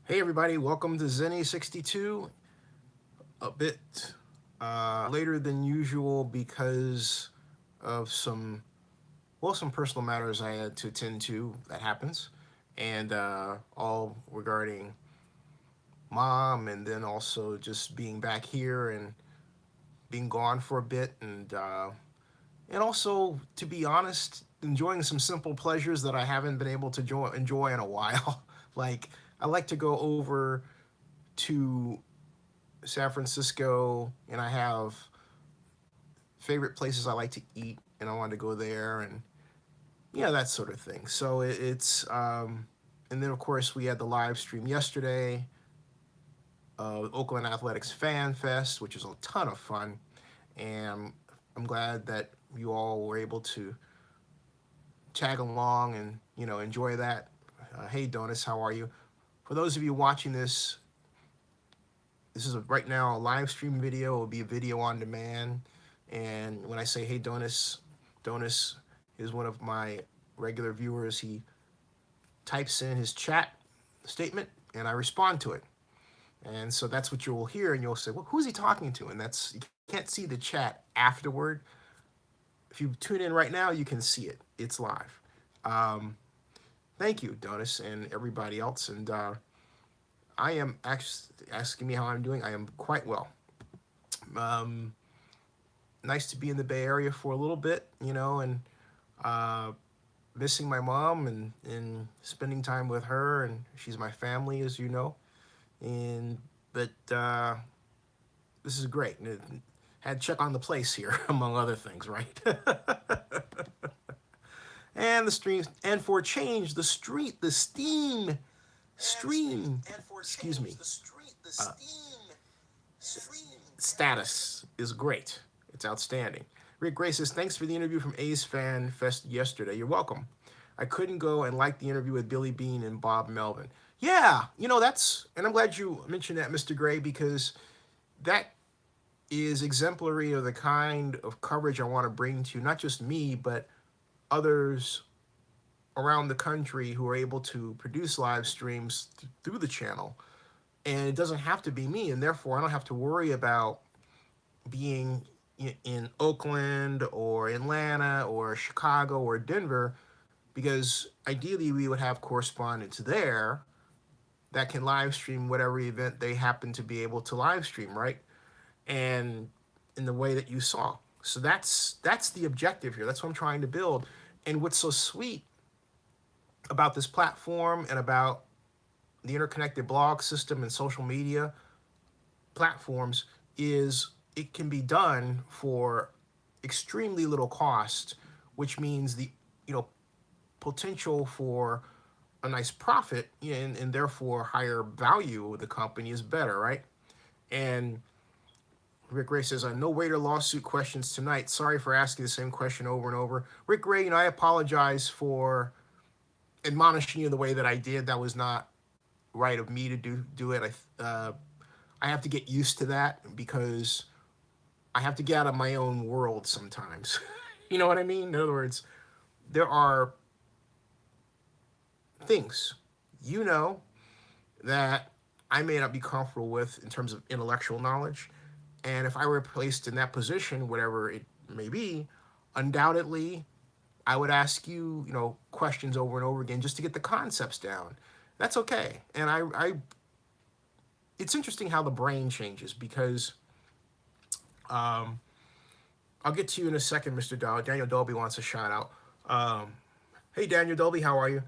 Hey everybody, welcome to Zenny62. A bit later than usual because of some personal matters I had to attend to. That happens, and all regarding mom, and then also just being back here and being gone for a bit, and also, to be honest, enjoying some simple pleasures that I haven't been able to enjoy in a while. Like I like to go over to San Francisco, and I have favorite places I like to eat, and I wanted to go there, and that sort of thing. So and then of course we had the live stream yesterday, Oakland Athletics Fan Fest, which is a ton of fun, and I'm glad that you all were able to tag along and enjoy that. Hey Donis, how are you? For those of you watching this, this is right now a live stream video. It will be a video on demand. And when I say, hey, Donis is one of my regular viewers. He types in his chat statement and I respond to it. And so that's what you'll hear. And you'll say, well, who's he talking to? And you can't see the chat afterward. If you tune in right now, you can see it. It's live. Um, Thank you, Donis, and everybody else. And I am asking me how I'm doing. I am quite well. Um, Nice to be in the Bay Area for a little bit, and uh, missing my mom and spending time with her, and she's my family, as you know. And but this is great. And had to check on the place here, among other things, right? And the streams, and for a change, the Steam stream, excuse me, uh, status is great. It's outstanding. Rick Gray says, thanks for the interview from A's Fan Fest yesterday. You're welcome. I couldn't go and like the interview with Billy Bean and Bob Melvin. Yeah, and I'm glad you mentioned that, Mr. Gray, because that is exemplary of the kind of coverage I want to bring to not just me, but others around the country who are able to produce live streams through the channel. And it doesn't have to be me, and therefore I don't have to worry about being in Oakland or Atlanta or Chicago or Denver, because ideally we would have correspondents there that can live stream whatever event they happen to be able to live stream, right? And in the way that you saw. So that's the objective here. That's what I'm trying to build. And what's so sweet about this platform and about the interconnected blog system and social media platforms is it can be done for extremely little cost, which means the you know potential for a nice profit and therefore higher value of the company is better, right? And Rick Ray says, no waiter lawsuit questions tonight. Sorry for asking the same question over and over. Rick Ray, I apologize for admonishing you the way that I did. That was not right of me to do it. I have to get used to that because I have to get out of my own world sometimes. You know what I mean? In other words, there are things, you know, that I may not be comfortable with in terms of intellectual knowledge. And if I were placed in that position, whatever it may be, undoubtedly I would ask you, questions over and over again just to get the concepts down. That's okay. And it's interesting how the brain changes because um, I'll get to you in a second, Mr. Dow. Daniel Dolby wants a shout out. Um, hey, Daniel Dolby, how are you?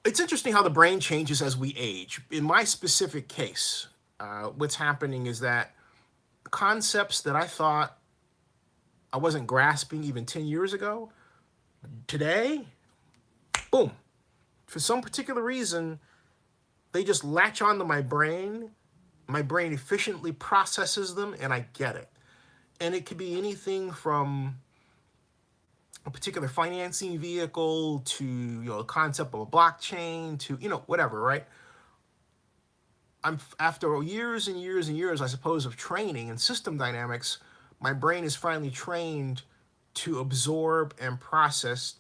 It's interesting how the brain changes as we age. In my specific case, what's happening is that concepts that I thought I wasn't grasping even 10 years ago, today, boom. For some particular reason, they just latch onto my brain. My brain efficiently processes them, and I get it. And it could be anything from a particular financing vehicle to the concept of a blockchain to whatever, right? I'm after years and years and years, I suppose, of training and system dynamics, my brain is finally trained to absorb and process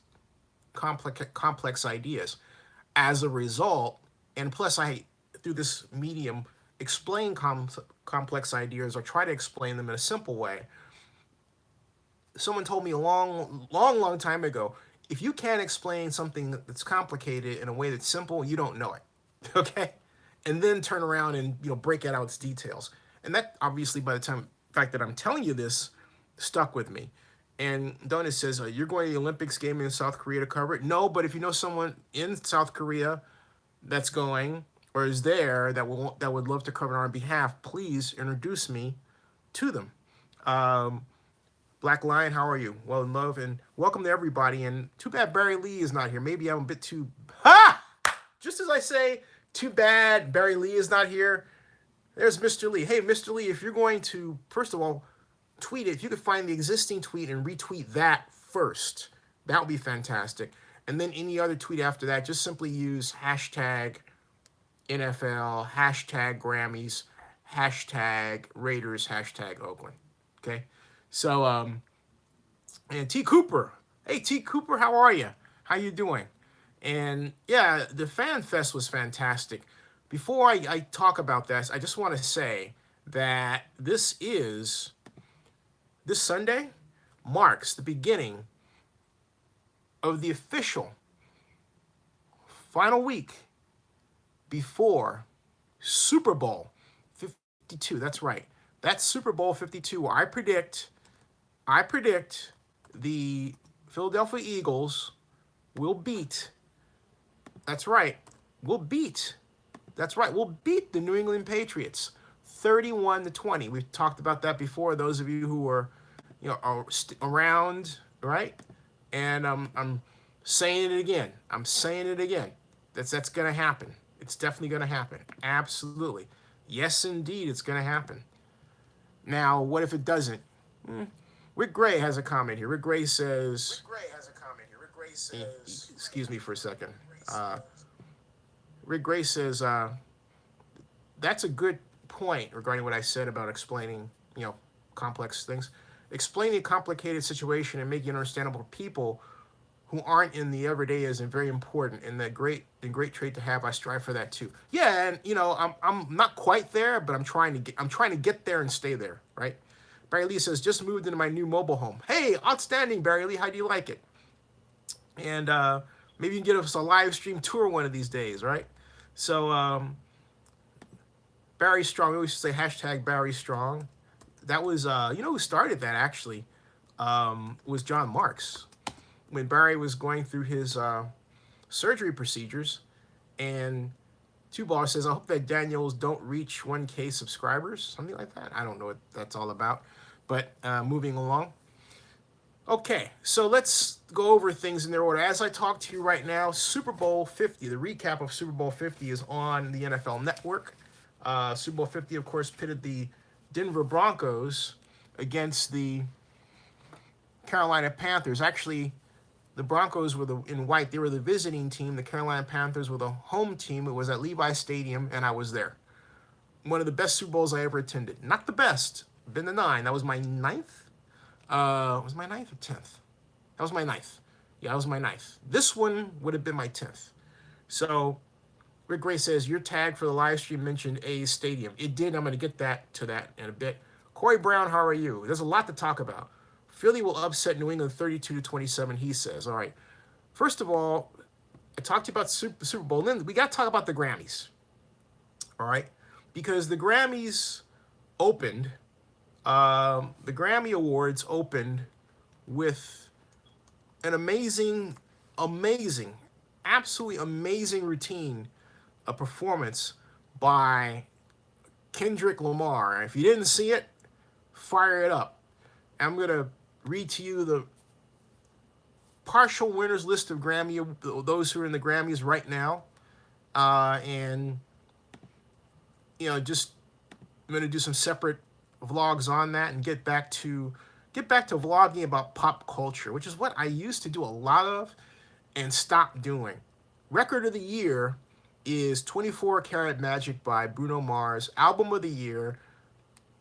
complex ideas. As a result, and plus I through this medium, explain complex ideas or try to explain them in a simple way. Someone told me a long time ago, if you can't explain something that's complicated in a way that's simple, you don't know it. Okay? And then turn around and break it out its details. And that obviously, by the fact that I'm telling you this, stuck with me. And Donut says, you're going to the Olympics game in South Korea to cover it? No, but if you know someone in South Korea that's going or is there that would love to cover on our behalf, please introduce me to them. Black Lion, how are you? Well, in love, and welcome to everybody. And too bad Barry Lee is not here. Maybe I'm a bit too... Ha! Just as I say, too bad Barry Lee is not here. There's Mr. Lee. Hey, Mr. Lee, if you're going to, first of all, tweet it. If you could find the existing tweet and retweet that first, that would be fantastic. And then any other tweet after that, just simply use hashtag NFL, hashtag Grammys, hashtag Raiders, hashtag Oakland. Okay? So, and T. Cooper. Hey, T. Cooper, how are you? How you doing? And yeah, the Fan Fest was fantastic. Before I talk about this, I just want to say that this Sunday marks the beginning of the official final week before Super Bowl 52. That's right. That's Super Bowl 52, where I predict the Philadelphia Eagles will beat. That's right. We'll beat the New England Patriots 31-20. We've talked about that before. Those of you who are around, right? And I'm saying it again. That's going to happen. It's definitely going to happen. Absolutely. Yes, indeed, it's going to happen. Now, what if it doesn't? Rick Gray has a comment here. Rick Gray says... Excuse me for a second. Rick Gray says, that's a good point regarding what I said about explaining, complex things. Explaining a complicated situation and making it understandable to people who aren't in the everyday is very important, and great trait to have. I strive for that too. Yeah, and I'm not quite there, but I'm trying to get there and stay there, right? Barry Lee says, just moved into my new mobile home. Hey, outstanding, Barry Lee. How do you like it? And maybe you can get us a live stream tour one of these days, right? So Barry Strong, we always say hashtag Barry Strong. That was, who started that actually was John Marks. When Barry was going through his surgery procedures, and Two Ball says, I hope that Daniels don't reach 1K subscribers, something like that. I don't know what that's all about, but moving along. Okay, so let's go over things in their order. As I talk to you right now, Super Bowl 50, the recap of Super Bowl 50 is on the NFL Network. Super Bowl 50, of course, pitted the Denver Broncos against the Carolina Panthers. Actually, the Broncos were in white. They were the visiting team. The Carolina Panthers were the home team. It was at Levi Stadium, and I was there. One of the best Super Bowls I ever attended. Not the best. Been to 9. That was my 9th. Was my 9th or 10th? That was my 9th. Yeah, that was my 9th. This one would have been my 10th. So, Rick Gray says, your tag for the live stream mentioned A's Stadium. It did. I'm going to get to that in a bit. Corey Brown, how are you? There's a lot to talk about. Philly will upset New England 32-27, he says. All right. First of all, I talked to you about Super Bowl. Then we got to talk about the Grammys. All right? Because the Grammys opened, the Grammy Awards opened with an amazing, absolutely amazing routine, a performance by Kendrick Lamar. If you didn't see it, fire it up. I'm going to read to you the partial winners list of Grammy, those who are in the Grammys right now. And, just I'm going to do some separate vlogs on that and get back to vlogging about pop culture, which is what I used to do a lot of and stopped doing. Record of the year is 24 Karat Magic by Bruno Mars. Album of the year,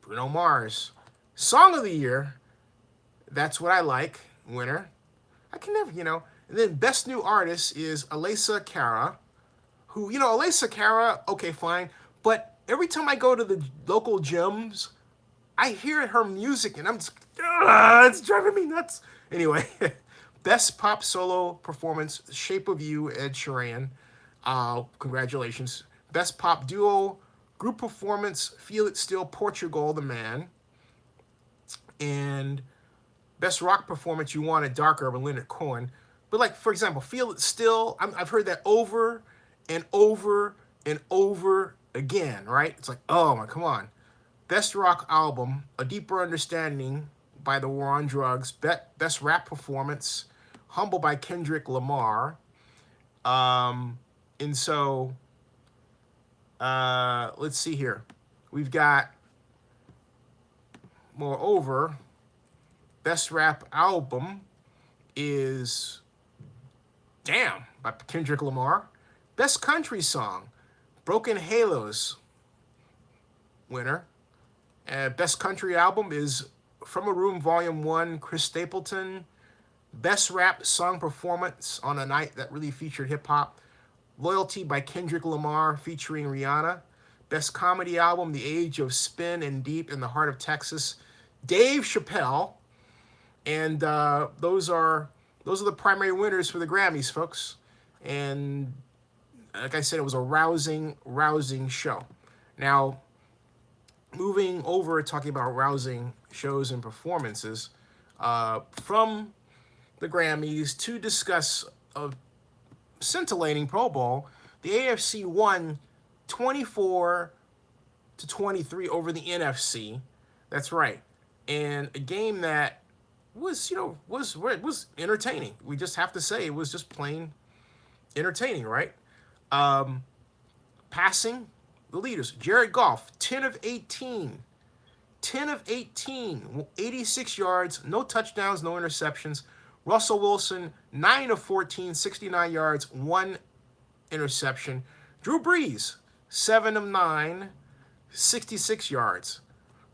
Bruno Mars. Song of the year, That's What I Like, winner. I can never, And then Best New Artist is Alessia Cara, who, Alyssa Cara, okay, fine. But every time I go to the local gyms, I hear her music and I'm just, it's driving me nuts. Anyway, best pop solo performance, Shape of You, Ed Sheeran. Congratulations. Best pop duo, group performance, Feel It Still, Portugal, The Man. And best rock performance, You Want It Darker, by Leonard Cohen. But like, for example, Feel It Still, I've heard that over and over and over again, right? It's like, oh my, come on. Best rock album, A Deeper Understanding by The War on Drugs. Best rap performance, Humble by Kendrick Lamar. And so, let's see here. We've got, moreover, best rap album is Damn by Kendrick Lamar. Best country song, Broken Halos, winner. Best country album is From a Room Volume 1, Chris Stapleton. Best rap song performance on a night that really featured hip-hop, Loyalty by Kendrick Lamar featuring Rihanna. Best comedy album, The Age of Spin and Deep in the Heart of Texas, Dave Chappelle. And those are the primary winners for the Grammys, folks. And like I said, it was a rousing show. Now, moving over, talking about rousing shows and performances from the Grammys to discuss a scintillating Pro Bowl. The AFC won 24-23 over the NFC. That's right. And a game that was entertaining. We just have to say it was just plain entertaining, right? Passing, the leaders. Jared Goff, 10 of 18. 10 of 18, 86 yards, no touchdowns, no interceptions. Russell Wilson, 9 of 14, 69 yards, 1 interception. Drew Brees, 7 of 9, 66 yards.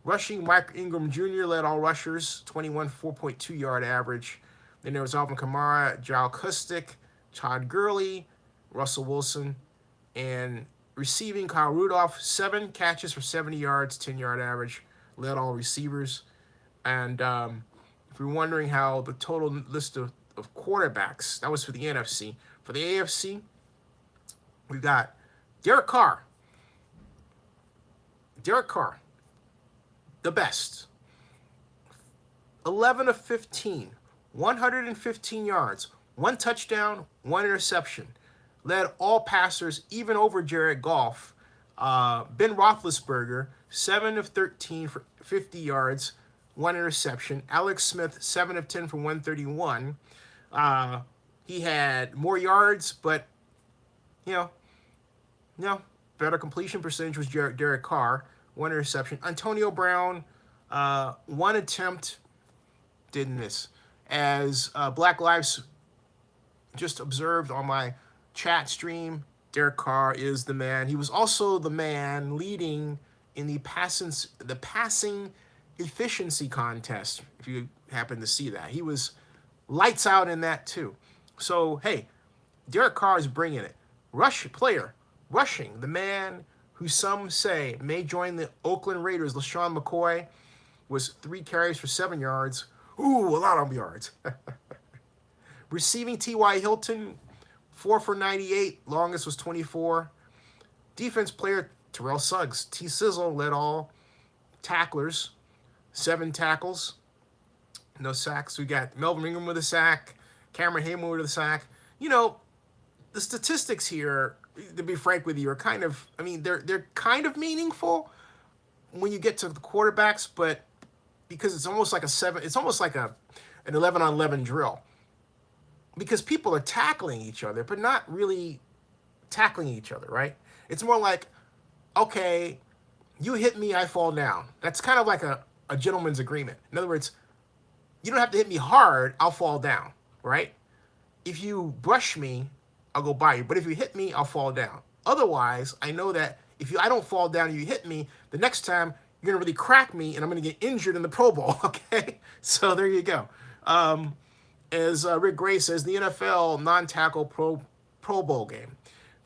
Rushing, Mike Ingram Jr. led all rushers, 21, 4.2 yard average. Then there was Alvin Kamara, Jal Kustik, Todd Gurley, Russell Wilson, and receiving, Kyle Rudolph, 7 catches for 70 yards, 10-yard average, led all receivers. And if you're wondering how the total list of quarterbacks, that was for the NFC. For the AFC, we've got Derek Carr. Derek Carr, the best. 11 of 15, 115 yards, 1 touchdown, 1 interception. Led all passers, even over Jared Goff. Ben Roethlisberger, 7 of 13 for 50 yards, 1 interception. Alex Smith, 7 of 10 for 131. He had more yards, but, better completion percentage was Derek Carr, 1 interception. Antonio Brown, 1 attempt, didn't miss. As Black Lives just observed on my chat stream, Derek Carr is the man. He was also the man leading in the passing efficiency contest, if you happen to see that. He was lights out in that too. So, hey, Derek Carr is bringing it. Rushing, the man who some say may join the Oakland Raiders, LaShawn McCoy, was 3 carries for 7 yards. Ooh, a lot of yards. Receiving, T.Y. Hilton, 4 for 98, longest was 24. Defense player, Terrell Suggs. T-Sizzle led all tacklers, 7 tackles, no sacks. We got Melvin Ingram with a sack, Cameron Haymore with a sack. The statistics here, to be frank with you, are kind of, they're kind of meaningful when you get to the quarterbacks, but because it's almost like an 11-on-11 drill. Because people are tackling each other, but not really tackling each other, right? It's more like, okay, you hit me, I fall down. That's kind of like a gentleman's agreement. In other words, you don't have to hit me hard, I'll fall down, right? If you brush me, I'll go by you. But if you hit me, I'll fall down. Otherwise, I know that if I don't fall down and you hit me, the next time you're going to really crack me and I'm going to get injured in the Pro Bowl, okay? So there you go. As Rick Gray says, the NFL non-tackle Pro Bowl game.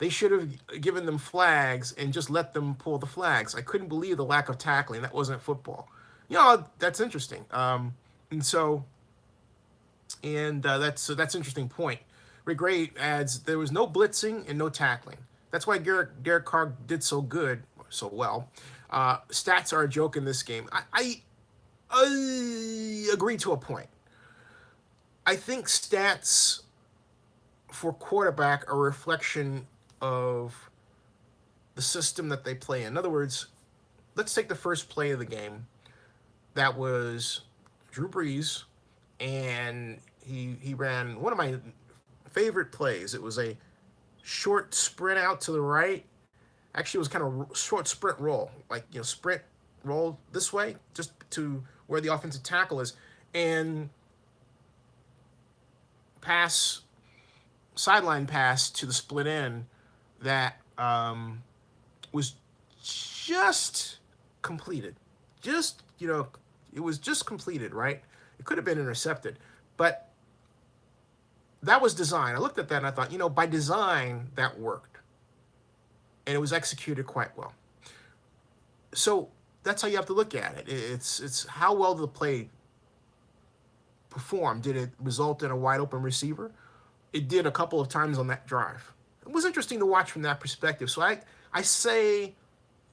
They should have given them flags and just let them pull the flags. I couldn't believe the lack of tackling. That wasn't football. That's interesting. That's an interesting point. Rick Gray adds there was no blitzing and no tackling. That's why Derek Carr did so well. Stats are a joke in this game. I agree to a point. I think stats for quarterback are a reflection of the system that they play in. In other words, let's take the first play of the game. That was Drew Brees, and he ran one of my favorite plays. It was a short sprint out to the right. Actually, it was kind of short sprint roll, like sprint roll this way, just to where the offensive tackle is, and sideline pass to the split end that was just completed. It was just completed, right? It could have been intercepted, but that was design. I looked at that and I thought, by design, that worked. And it was executed quite well. So that's how you have to look at it. It's how well did the play perform? Did it result in a wide open receiver? It did a couple of times on that drive. It was interesting to watch from that perspective. So I say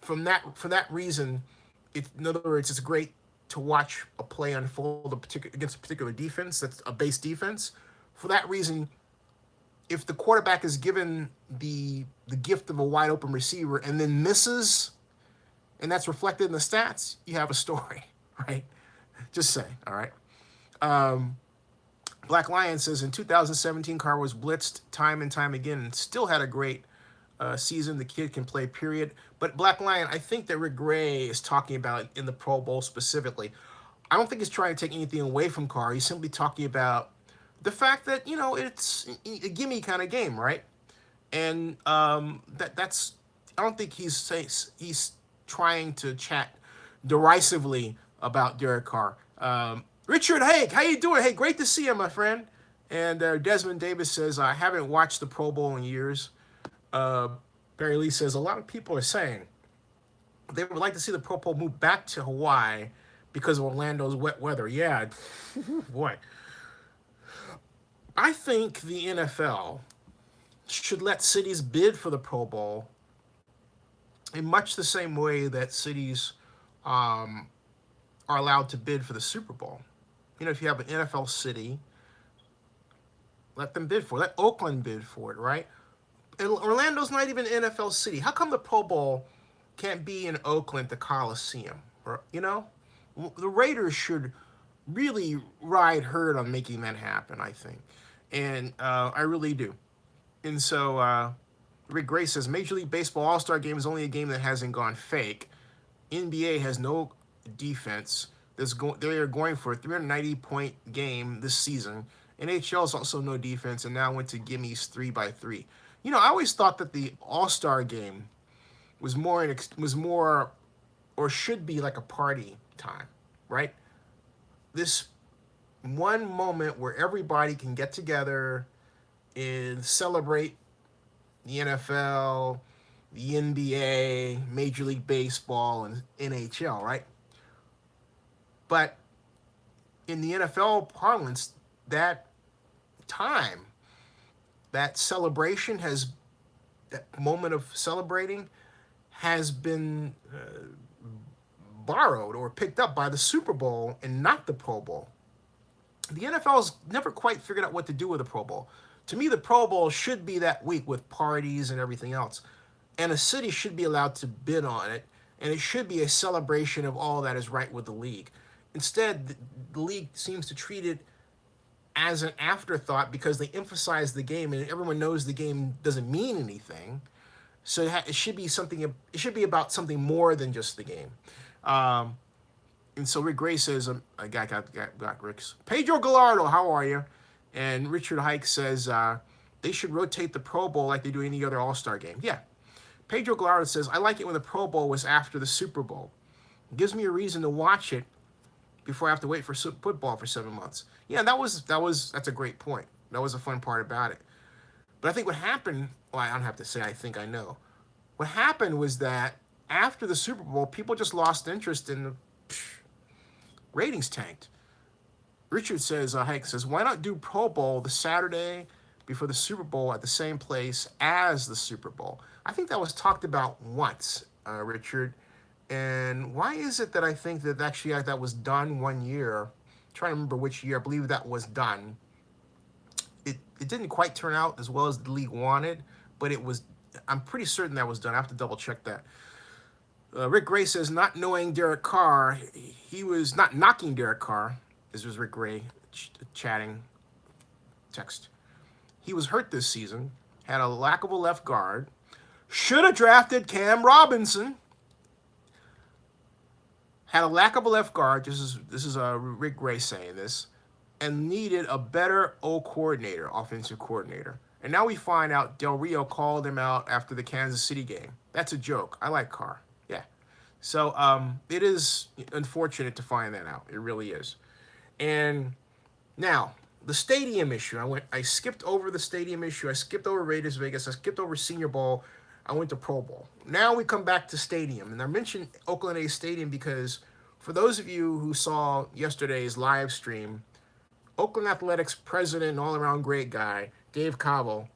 for that reason, in other words, it's great to watch a play unfold against a particular defense that's a base defense. For that reason, if the quarterback is given the gift of a wide open receiver and then misses, and that's reflected in the stats, you have a story, right? Just say, all right. Black Lion says in 2017, Carr was blitzed time and time again and still had a great season. The kid can play, period. But Black Lion, I think that Rick Gray is talking about in the Pro Bowl specifically. I don't think he's trying to take anything away from Carr. He's simply talking about the fact that, it's a gimme kind of game, right? And that's I don't think he's trying to chat derisively about Derek Carr. Richard Haig, how you doing? Hey, great to see you, my friend. And Desmond Davis says, I haven't watched the Pro Bowl in years. Barry Lee says, a lot of people are saying they would like to see the Pro Bowl move back to Hawaii because of Orlando's wet weather. Yeah, boy. I think the NFL should let cities bid for the Pro Bowl in much the same way that cities are allowed to bid for the Super Bowl. If you have an NFL city, let them bid for it. Let Oakland bid for it, right? And Orlando's not even an NFL city. How come the Pro Bowl can't be in Oakland, the Coliseum? The Raiders should really ride herd on making that happen, I think. And I really do. And so Rick Gray says, Major League Baseball All-Star Game is only a game that hasn't gone fake. NBA has no defense. They are going for a 390-point game this season. NHL is also no defense, and now went to gimmies 3x3. I always thought that the All-Star Game was more or should be like a party time, right? This one moment where everybody can get together and celebrate the NFL, the NBA, Major League Baseball, and NHL, right? But in the NFL parlance, that time, that celebration that moment of celebrating has been borrowed or picked up by the Super Bowl and not the Pro Bowl. The NFL's never quite figured out what to do with the Pro Bowl. To me, the Pro Bowl should be that week with parties and everything else. And a city should be allowed to bid on it, and it should be a celebration of all that is right with the league. Instead, the league seems to treat it as an afterthought because they emphasize the game, and everyone knows the game doesn't mean anything. So it should be something. It should be about something more than just the game. And so Rick Gray says, I got Rick's. Pedro Gallardo, how are you? And Richard Hike says they should rotate the Pro Bowl like they do any other All-Star game. Yeah. Pedro Gallardo says, I like it when the Pro Bowl was after the Super Bowl. It gives me a reason to watch it before I have to wait for football for 7 months. Yeah, that's a great point. That was a fun part about it. But I think what happened, well, I don't have to say I think I know. What happened was that after the Super Bowl, people just lost interest in the ratings tanked. Richard says, Hank says, why not do Pro Bowl the Saturday before the Super Bowl at the same place as the Super Bowl? I think that was talked about once, Richard. And why is it that I think that actually that was done one year? I'm trying to remember which year. I believe that was done. It didn't quite turn out as well as the league wanted, but it was. I'm pretty certain that was done. I have to double check that. Rick Gray says, not knowing Derek Carr, he was not knocking Derek Carr. This was Rick Gray chatting text. He was hurt this season, had a lack of a left guard, should have drafted Cam Robinson, had a lack of a left guard. This is Rick Gray saying this, and needed a better coordinator, offensive coordinator. And now we find out Del Rio called him out after the Kansas City game. That's a joke. I like Carr. Yeah. So it is unfortunate to find that out. It really is. And now the stadium issue. I skipped over the stadium issue. I skipped over Raiders Vegas. I skipped over Senior Bowl. I went to Pro Bowl. Now we come back to stadium. And I mentioned Oakland A's stadium because for those of you who saw yesterday's live stream, Oakland Athletics president and all-around great guy, Dave Cabo,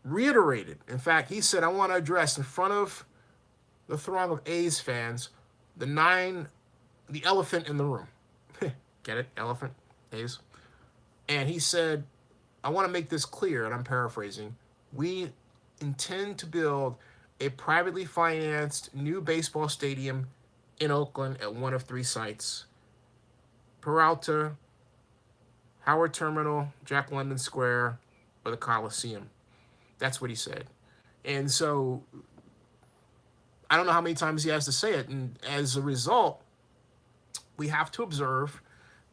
reiterated. In fact, he said, I want to address in front of the throng of A's fans the elephant in the room. Get it? Elephant? A's? And he said, I want to make this clear, and I'm paraphrasing. We intend to build a privately financed new baseball stadium in Oakland at one of 3 sites: Peralta, Howard Terminal, Jack London Square, or the Coliseum. That's what he said. And so I don't know how many times he has to say it. And as a result, we have to observe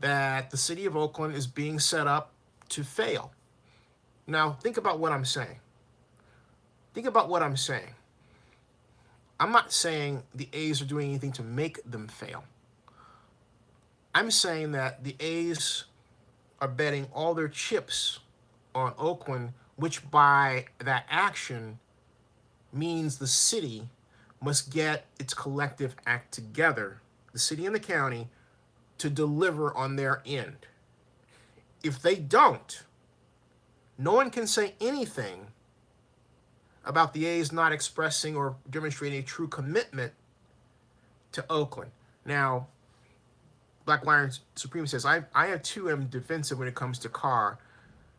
that the city of Oakland is being set up to fail. Now, think about what I'm saying. Think about what I'm saying. I'm not saying the A's are doing anything to make them fail. I'm saying that the A's are betting all their chips on Oakland, which by that action means the city must get its collective act together, the city and the county, to deliver on their end. If they don't, no one can say anything about the A's not expressing or demonstrating a true commitment to Oakland. Now, Black Lion Supreme says, I too am defensive when it comes to Carr.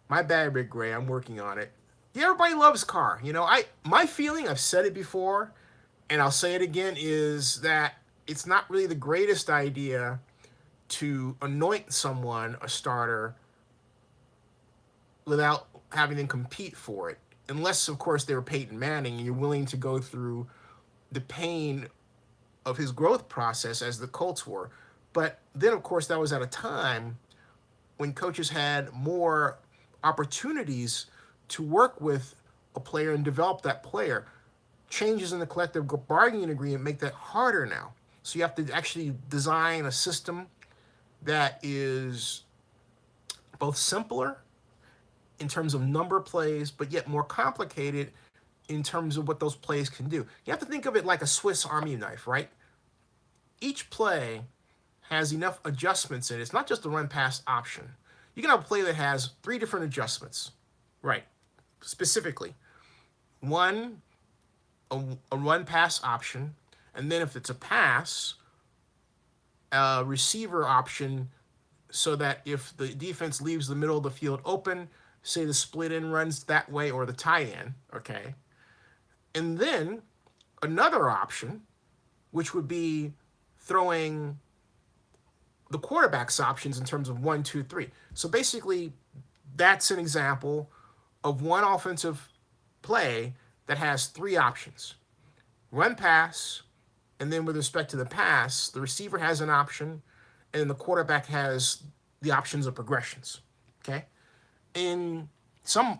My bad, Rick Gray, I'm working on it. Yeah, everybody loves Carr. You know, my feeling, I've said it before, and I'll say it again, is that it's not really the greatest idea to anoint someone a starter without having them compete for it. Unless, of course, they were Peyton Manning and you're willing to go through the pain of his growth process as the Colts were. But then, of course, that was at a time when coaches had more opportunities to work with a player and develop that player. Changes in the collective bargaining agreement make that harder now. So you have to actually design a system that is both simpler in terms of number of plays, but yet more complicated in terms of what those plays can do. You have to think of it like a Swiss Army knife, right? Each play has enough adjustments in it. It's not just a run-pass option. You can have a play that has 3 different adjustments, right? Specifically, one, a run-pass option, and then if it's a pass, a receiver option, so that if the defense leaves the middle of the field open, say the split end runs that way or the tight end, okay? And then another option, which would be throwing the quarterback's options in terms of 1, 2, 3. So basically, that's an example of one offensive play that has 3 options. Run, pass, and then with respect to the pass, the receiver has an option, and the quarterback has the options of progressions, okay? In some,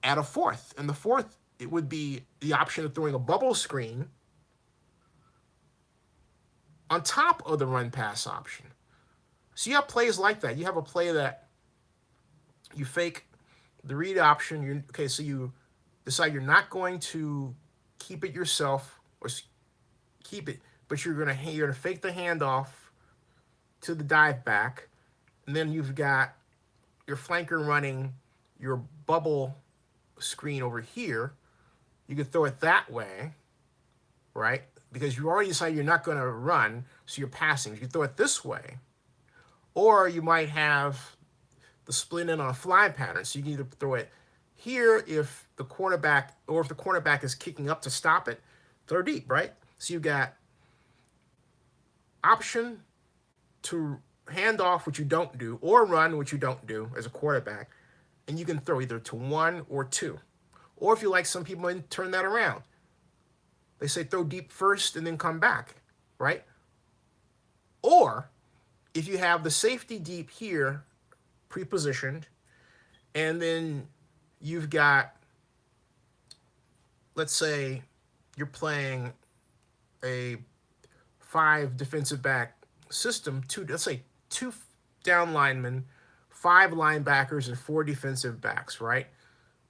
add a fourth. And the fourth, it would be the option of throwing a bubble screen on top of the run-pass option. So you have plays like that. You have a play that you fake The read option, okay, so you decide you're not going to keep it yourself or keep it, but you're gonna fake the handoff to the dive back, and then you've got your flanker running your bubble screen over here. You can throw it that way, right? Because you already decided you're not going to run, so you're passing. You can throw it this way, or you might have the split in on a fly pattern. So you can either throw it here if the cornerback, or if the cornerback is kicking up to stop it, throw deep, right? So you've got option to hand off, which you don't do, or run, which you don't do as a quarterback, and you can throw either to 1 or 2. Or if you like, some people turn that around. They say throw deep first and then come back, right? Or if you have the safety deep here pre-positioned, and then you've got, let's say you're playing a 5 defensive back system, let's say 2 down linemen, 5 linebackers, and 4 defensive backs, right?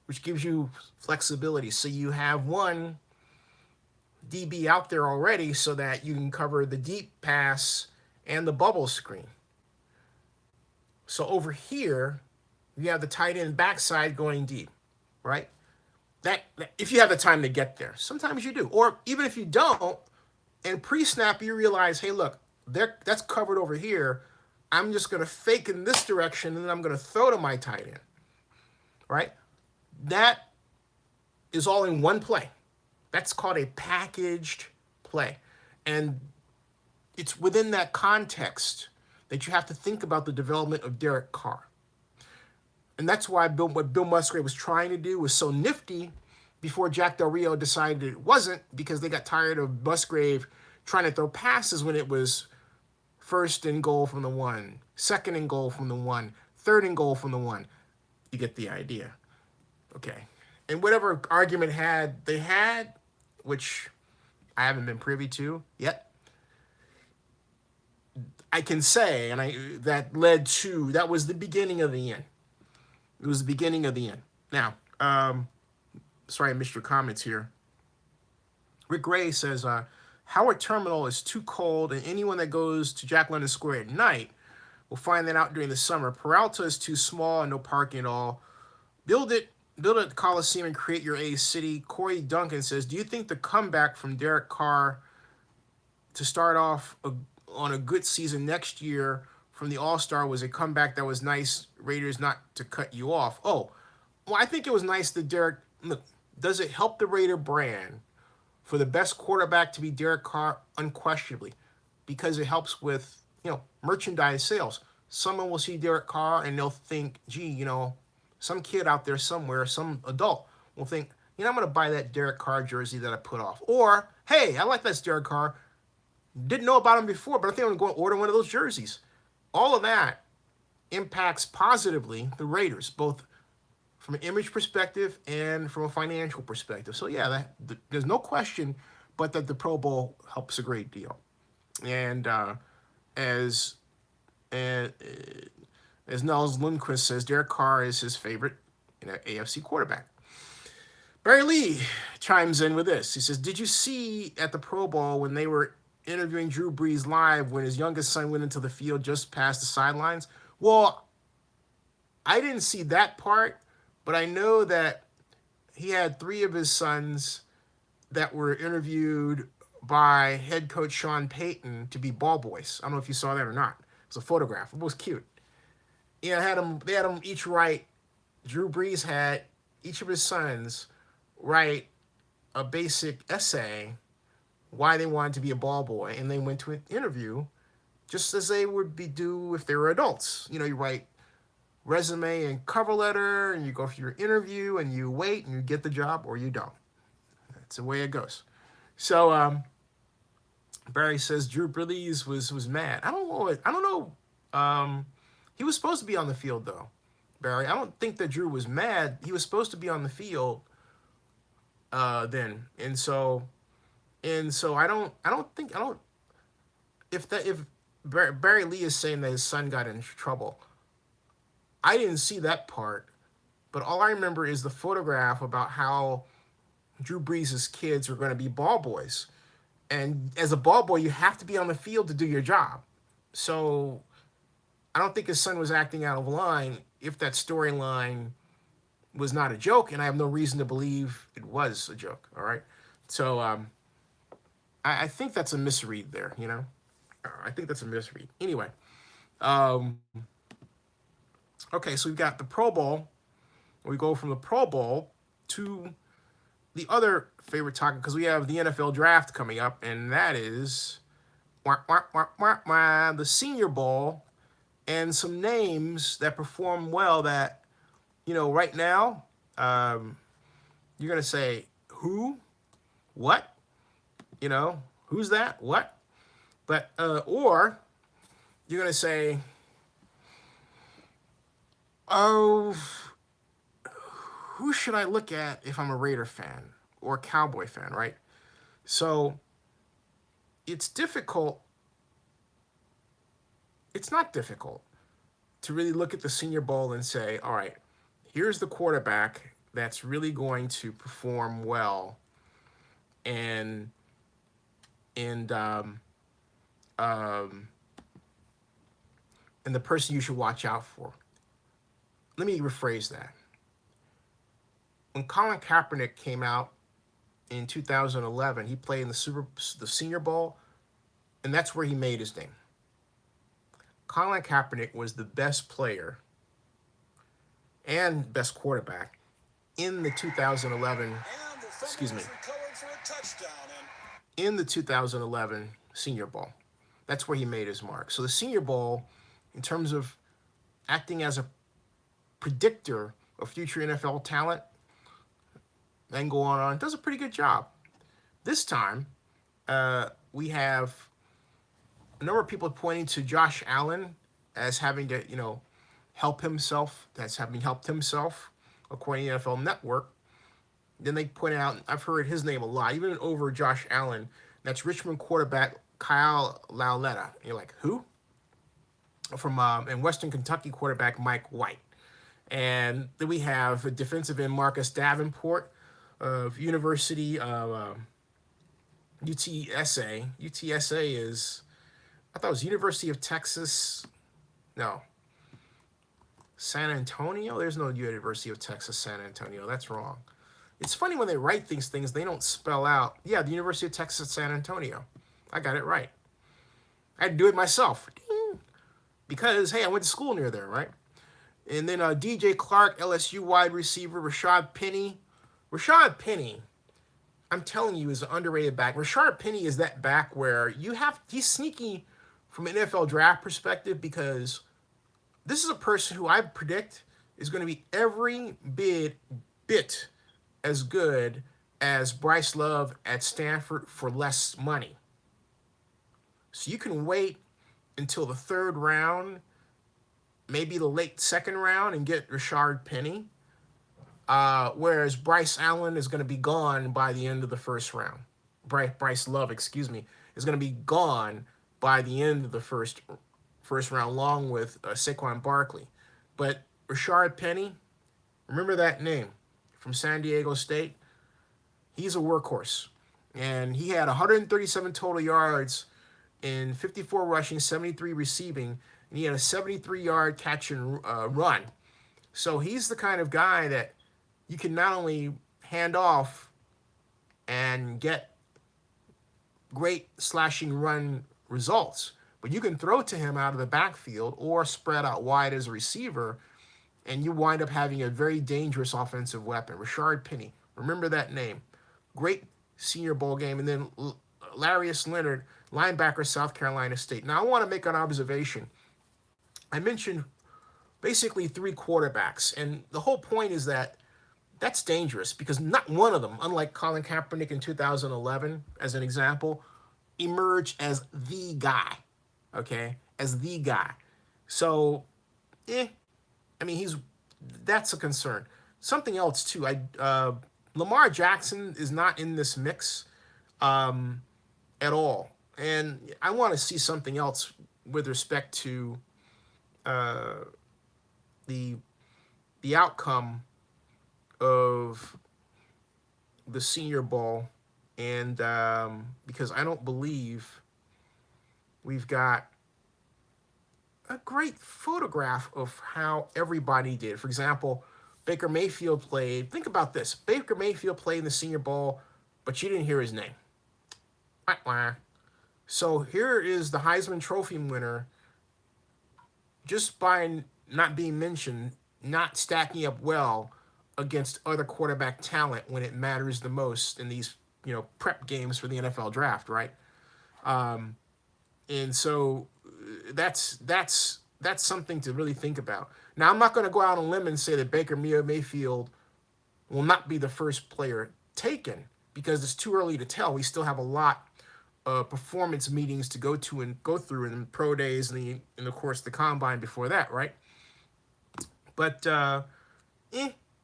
Which gives you flexibility. So you have one DB out there already so that you can cover the deep pass and the bubble screen. So over here, you have the tight end backside going deep, right? That if you have the time to get there. Sometimes you do. Or even if you don't, and pre-snap you realize, hey, look, that's covered over here. I'm just going to fake in this direction, and then I'm going to throw to my tight end, right? That is all in one play. That's called a packaged play. And it's within that context that you have to think about the development of Derek Carr. And that's why what Bill Musgrave was trying to do was so nifty before Jack Del Rio decided it wasn't, because they got tired of Musgrave trying to throw passes when it was 1st and goal from the 1, 2nd and goal from the 1, 3rd and goal from the 1. You get the idea. Okay. And whatever argument they had, which I haven't been privy to yet, I can say, and that was the beginning of the end. It was the beginning of the end. Now, sorry I missed your comments here. Rick Gray says, Howard Terminal is too cold, and anyone that goes to Jack London Square at night will find that out during the summer. Peralta is too small and no parking at all. Build it at the Coliseum and create your A city. Corey Duncan says, do you think the comeback from Derek Carr to start off on a good season next year from the All-Star was a comeback that was nice, Raiders not to cut you off? Oh, well, I think it was nice that Derek, look, does it help the Raider brand for the best quarterback to be Derek Carr? Unquestionably, because it helps with, merchandise sales. Someone will see Derek Carr and they'll think, gee, some kid out there somewhere, some adult will think, I'm going to buy that Derek Carr jersey that I put off. Or, hey, I like that Derek Carr. Didn't know about him before, but I think I'm going to go order one of those jerseys. All of that impacts positively the Raiders, both from an image perspective and from a financial perspective. So, yeah, there's no question but that the Pro Bowl helps a great deal. And as Nels Lundquist says, Derek Carr is his favorite AFC quarterback. Barry Lee chimes in with this. He says, did you see at the Pro Bowl when they were interviewing Drew Brees live when his youngest son went into the field just past the sidelines? Well, I didn't see that part, but I know that he had 3 of his sons that were interviewed by head coach Sean Payton to be ball boys. I don't know if you saw that or not. It was a photograph. It was cute. Yeah, they had them each write. Drew Brees had each of his sons write a basic essay why they wanted to be a ball boy, and they went to an interview just as they would do if they were adults. You write resume and cover letter, and you go for your interview, and you wait, and you get the job, or you don't. That's the way it goes. So Barry says Drew Brees was mad. I don't know. He was supposed to be on the field, though, Barry. I don't think that Drew was mad. He was supposed to be on the field then, and so I don't if Barry Lee is saying that his son got in trouble, I didn't see that part, But all I remember is the photograph about how Drew Brees' kids were going to be ball boys. And as a ball boy, you have to be on the field to do your job. So I don't think his son was acting out of line if that storyline was not a joke, and I have no reason to believe it was a joke. All right, so I think that's a misread there. You know, I think that's a misread. Anyway, um, okay, so we've got the Pro Bowl. We go from the Pro Bowl to the other favorite topic because we have the NFL draft coming up, and that is the Senior Bowl and some names that perform well that, you know, right now, you're going to say, who? What? You know, who's that? What? But, or you're going to say, oh, who should I look at if I'm a Raider fan or a Cowboy fan, right? So it's difficult. It's not difficult to really look at the Senior Bowl and say, all right, here's the quarterback that's really going to perform well and and um, um, and the person you should watch out for. Let me rephrase that. When Colin Kaepernick came out in 2011, he played in the Senior Bowl, and that's where he made his name. Colin Kaepernick was the best player and best quarterback in the 2011, excuse me, in the 2011 Senior Bowl. That's where he made his mark. So the Senior Bowl, in terms of acting as a predictor of future NFL talent, then go on, does a pretty good job. This time, we have a number of people pointing to Josh Allen as having to, you know, help himself, that's having helped himself, according to NFL Network. Then they point out, I've heard his name a lot, even over Josh Allen, that's Richmond quarterback Kyle Lauletta. You're like, who? From and Western Kentucky quarterback Mike White. And then we have a defensive end Marcus Davenport of University of UTSA. UTSA is, I thought it was University of Texas. No. San Antonio? There's no University of Texas, San Antonio. That's wrong. It's funny when they write these things, they don't spell out. Yeah, the University of Texas, San Antonio. I got it right. I had to do it myself. Because, hey, I went to school near there, right? And then DJ Clark, LSU wide receiver, Rashad Penny. Rashad Penny, I'm telling you, is an underrated back. Rashad Penny is that back where he's sneaky from an NFL draft perspective because this is a person who I predict is going to be every bit as good as Bryce Love at Stanford for less money. So you can wait until the third round, maybe the late second round, and get Rashad Penny. Whereas Bryce Allen is going to be gone by the end of the first round. Bryce Love, excuse me, is going to be gone by the end of the first round, along with Saquon Barkley. But Rashad Penny, remember that name from San Diego State? He's a workhorse. And he had 137 total yards in 54 rushing, 73 receiving, and he had a 73-yard catch and run. So he's the kind of guy that you can not only hand off and get great slashing run results, but you can throw to him out of the backfield or spread out wide as a receiver, and you wind up having a very dangerous offensive weapon. Rashad Penny, remember that name. Great Senior Bowl game. And then Larius Leonard, linebacker, South Carolina State. Now, I want to make an observation. I mentioned basically three quarterbacks, and the whole point is that that's dangerous because not one of them, unlike Colin Kaepernick in 2011, as an example, emerged as the guy, okay? As the guy. So, I mean, that's a concern. Something else, too. Lamar Jackson is not in this mix at all. And I want to see something else with respect to the outcome of the Senior Bowl, and because I don't believe we've got a great photograph of how everybody did. For example, Baker Mayfield played. Think about this: Baker Mayfield played in the Senior Bowl, but you didn't hear his name. Wah, wah. So here is the Heisman Trophy winner, just by not being mentioned, not stacking up well against other quarterback talent when it matters the most in these, prep games for the NFL draft, right? And so that's something to really think about. Now, I'm not going to go out on a limb and say that Baker Mayfield will not be the first player taken because it's too early to tell. We still have a lot of performance meetings to go through, and pro days, and of course the combine before that, right? But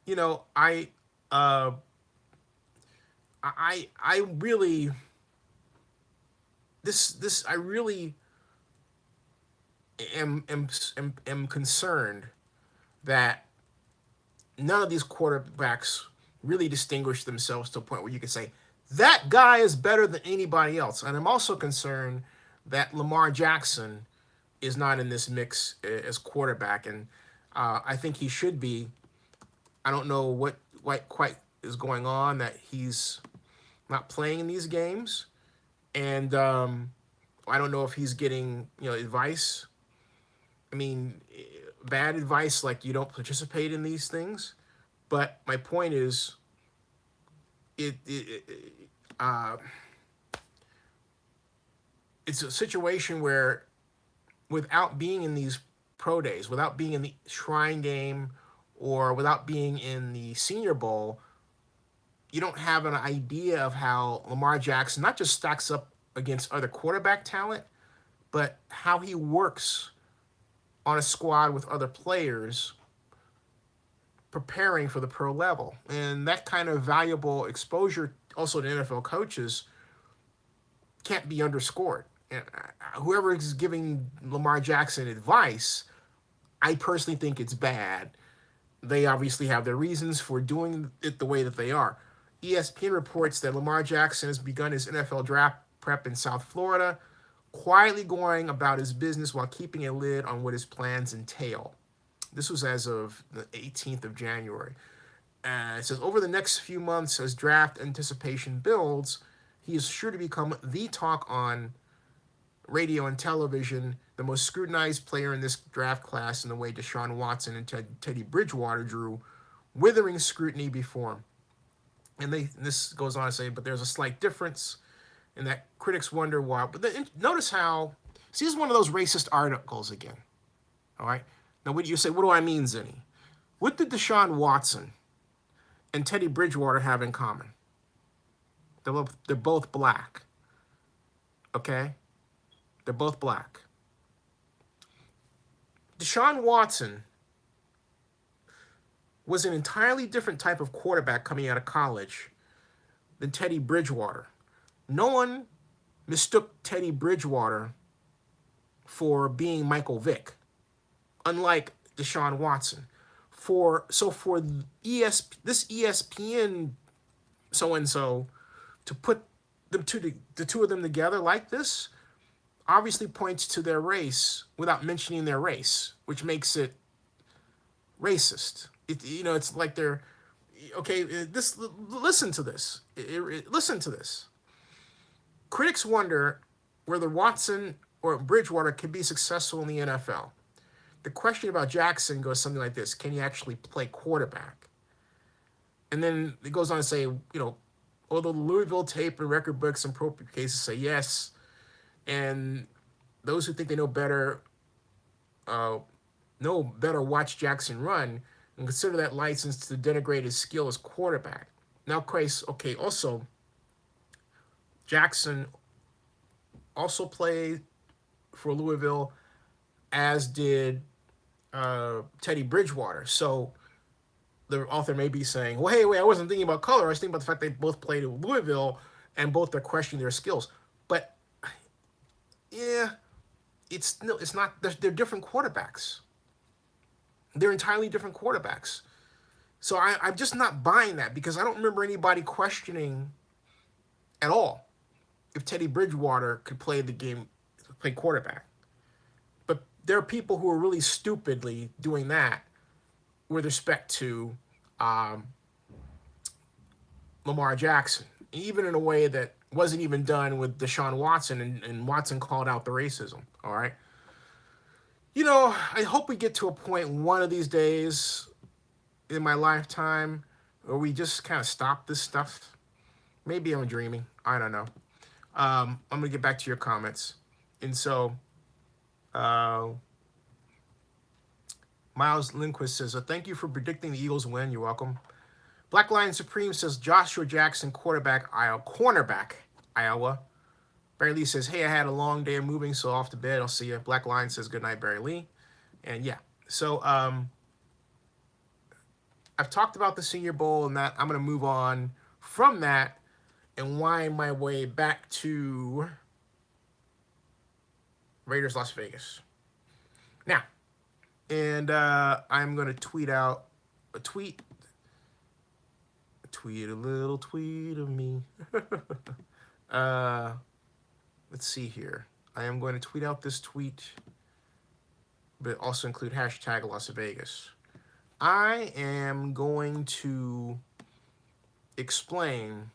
you know, uh, I really this I really am concerned that none of these quarterbacks really distinguish themselves to a point where you can say that guy is better than anybody else. And I'm also concerned that Lamar Jackson is not in this mix as quarterback, and I think he should be. I don't know what quite is going on that he's not playing in these games, and I don't know if he's getting advice. I mean, bad advice like you don't participate in these things. But my point is, uh, it's a situation where, without being in these pro days, without being in the Shrine Game, or without being in the Senior Bowl, you don't have an idea of how Lamar Jackson not just stacks up against other quarterback talent, but how he works on a squad with other players preparing for the pro level. And that kind of valuable exposure also to NFL coaches can't be underscored. And whoever is giving Lamar Jackson advice, I personally think it's bad. They obviously have their reasons for doing it the way that they are. ESPN reports that Lamar Jackson has begun his NFL draft prep in South Florida, quietly going about his business while keeping a lid on what his plans entail. This was as of the 18th of January. It says, over the next few months, as draft anticipation builds, he is sure to become the talk on radio and television, the most scrutinized player in this draft class in the way Deshaun Watson and Teddy Bridgewater drew withering scrutiny before him. And this goes on to say, but there's a slight difference in that critics wonder why. But notice how, see, this is one of those racist articles again. All right? Now, you say, what do I mean, Zinni? What did Deshaun Watson and Teddy Bridgewater have in common? They're both black. Okay? They're both black. Deshaun Watson was an entirely different type of quarterback coming out of college than Teddy Bridgewater. No one mistook Teddy Bridgewater for being Michael Vick, unlike Deshaun Watson. For this ESPN so-and-so to put the two of them together like this obviously points to their race without mentioning their race, which makes it racist. It's like they're okay. Listen to this. Listen to this. Critics wonder whether Watson or Bridgewater can be successful in the NFL. The question about Jackson goes something like this: can he actually play quarterback? And then it goes on to say, although the Louisville tape and record books and pro cases say yes, and those who think they know better watch Jackson run and consider that license to denigrate his skill as quarterback. Now, okay, also, Jackson also played for Louisville, as did Teddy Bridgewater. So the author may be saying, well, hey, wait, I wasn't thinking about color. I was thinking about the fact they both played at Louisville and both are questioning their skills. But yeah, it's not. They're different quarterbacks. They're entirely different quarterbacks. So I'm just not buying that because I don't remember anybody questioning at all if Teddy Bridgewater could play the game, play quarterback. But there are people who are really stupidly doing that with respect to um, Lamar Jackson, even in a way that wasn't even done with Deshaun Watson, and Watson called out the racism. All right. You know, I hope we get to a point one of these days in my lifetime where we just kind of stop this stuff. Maybe I'm dreaming. I don't know. I'm going to get back to your comments. And so, uh, Miles Lindquist says, thank you for predicting the Eagles win. You're welcome. Black Lion Supreme says, Joshua Jackson, cornerback, Iowa. Barry Lee says, hey, I had a long day of moving, so off to bed. I'll see you. Black Lion says, good night, Barry Lee. And yeah, so I've talked about the Senior Bowl and that. I'm going to move on from that and wind my way back to Raiders Las Vegas. Now, and I'm going to tweet out a tweet. Tweet a little tweet of me. Let's see here. I am going to tweet out this tweet, but also include hashtag Las Vegas. I am going to explain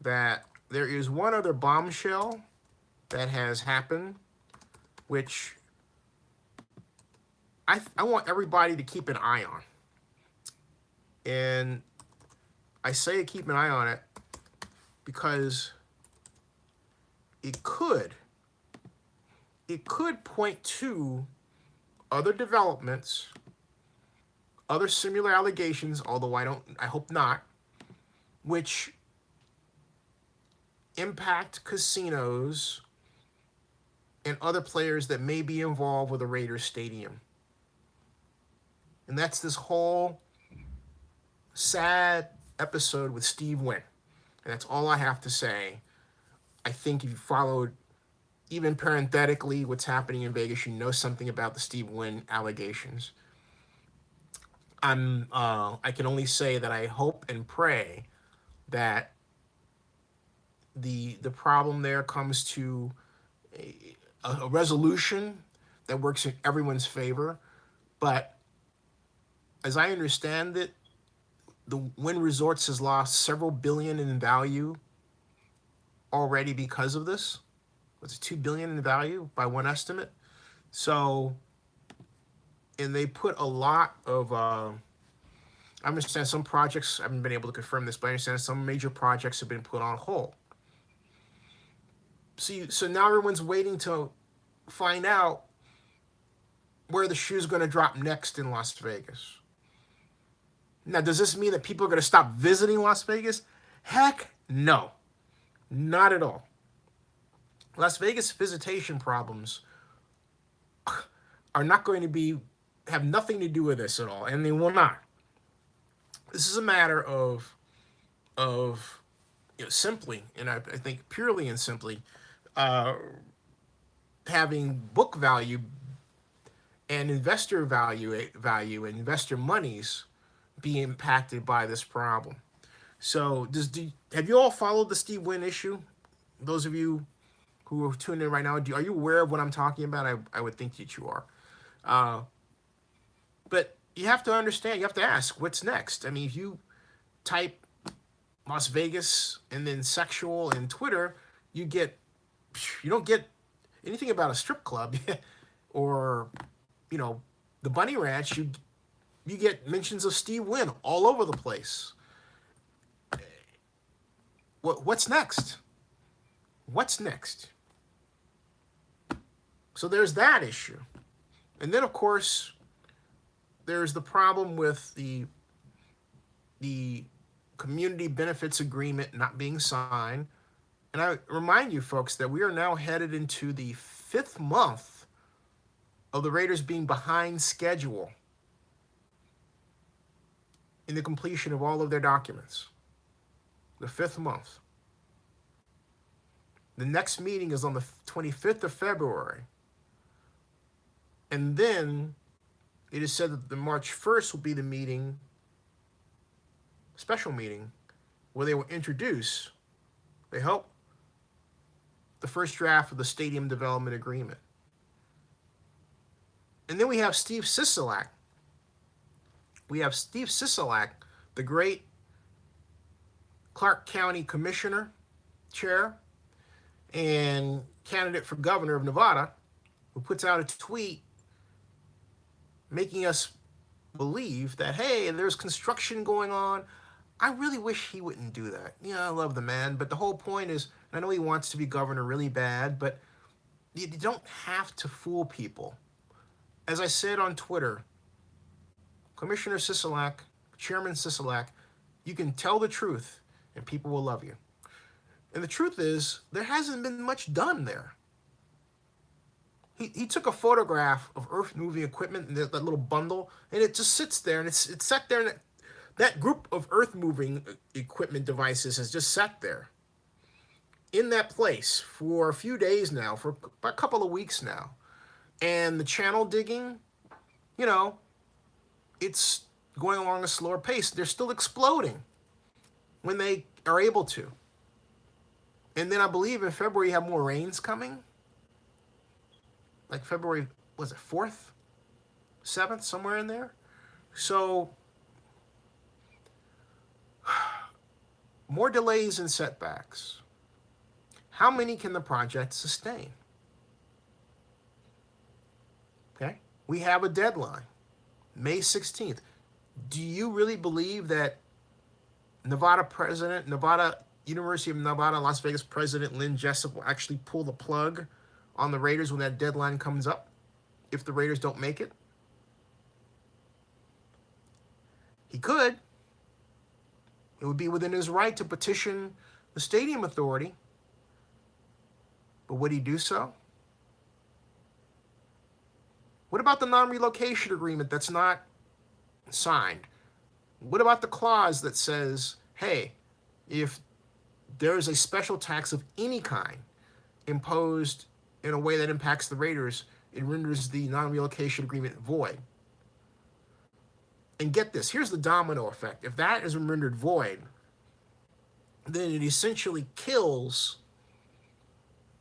that there is one other bombshell that has happened, which I want everybody to keep an eye on. And I say keep an eye on it because it could point to other developments, other similar allegations, although I hope not, which impact casinos and other players that may be involved with the Raiders stadium. And that's this whole sad episode with Steve Wynn. And that's all I have to say. I think if you followed, even parenthetically, what's happening in Vegas, you know something about the Steve Wynn allegations. I can only say that I hope and pray that the problem there comes to a resolution that works in everyone's favor. But as I understand it, the Wynn Resorts has lost several billion in value already because of this. Was it $2 billion in value by one estimate? So, and they put a lot of, I understand some projects, I haven't been able to confirm this, but I understand some major projects have been put on hold. So now everyone's waiting to find out where the shoe's going to drop next in Las Vegas. Now, does this mean that people are going to stop visiting Las Vegas? Heck no. Not at all. Las Vegas visitation problems are not going to have nothing to do with this at all, and they will not. This is a matter of simply, and I think purely and simply, having book value and investor value and investor monies be impacted by this problem. So, have you all followed the Steve Wynn issue? Those of you who are tuned in right now, are you aware of what I'm talking about? I would think that you are. But you have to understand, you have to ask, what's next? I mean, if you type Las Vegas and then sexual in Twitter, you don't get anything about a strip club or, the Bunny Ranch. You get mentions of Steve Wynn all over the place. What's next? What's next? So there's that issue. And then, of course, there's the problem with the community benefits agreement not being signed. And I remind you, folks, that we are now headed into the 5th month of the Raiders being behind schedule in the completion of all of their documents. The 5th month. The next meeting is on the 25th of February. And then it is said that the March 1st will be the meeting special meeting where they will introduce, they hope, the first draft of the stadium development agreement. And then we have Steve Sisolak. We have Steve Sisolak, the great Clark County Commissioner, chair, and candidate for governor of Nevada, who puts out a tweet making us believe that, hey, there's construction going on. I really wish he wouldn't do that. Yeah, I love the man, but the whole point is, I know he wants to be governor really bad, but you don't have to fool people. As I said on Twitter, Commissioner Sisolak, Chairman Sisolak, you can tell the truth and people will love you. And the truth is, there hasn't been much done there. He took a photograph of earth-moving equipment, that little bundle, and it just sits there, and it's sat there, and that group of earth-moving equipment devices has just sat there in that place for a few days now, for a couple of weeks now. And the channel digging, you know, it's going along a slower pace. They're still exploding when they are able to. And then I believe in February you have more rains coming. Like February, was it 4th? 7th, somewhere in there? So, more delays and setbacks. How many can the project sustain? Okay, we have a deadline, May 16th. Do you really believe that University of Nevada, Las Vegas President Lynn Jessup will actually pull the plug on the Raiders when that deadline comes up, if the Raiders don't make it? He could. It would be within his right to petition the stadium authority. But would he do so? What about the non-relocation agreement that's not signed? What about the clause that says, hey, if there is a special tax of any kind imposed in a way that impacts the Raiders, it renders the non-relocation agreement void? And get this, here's the domino effect. If that is rendered void, then it essentially kills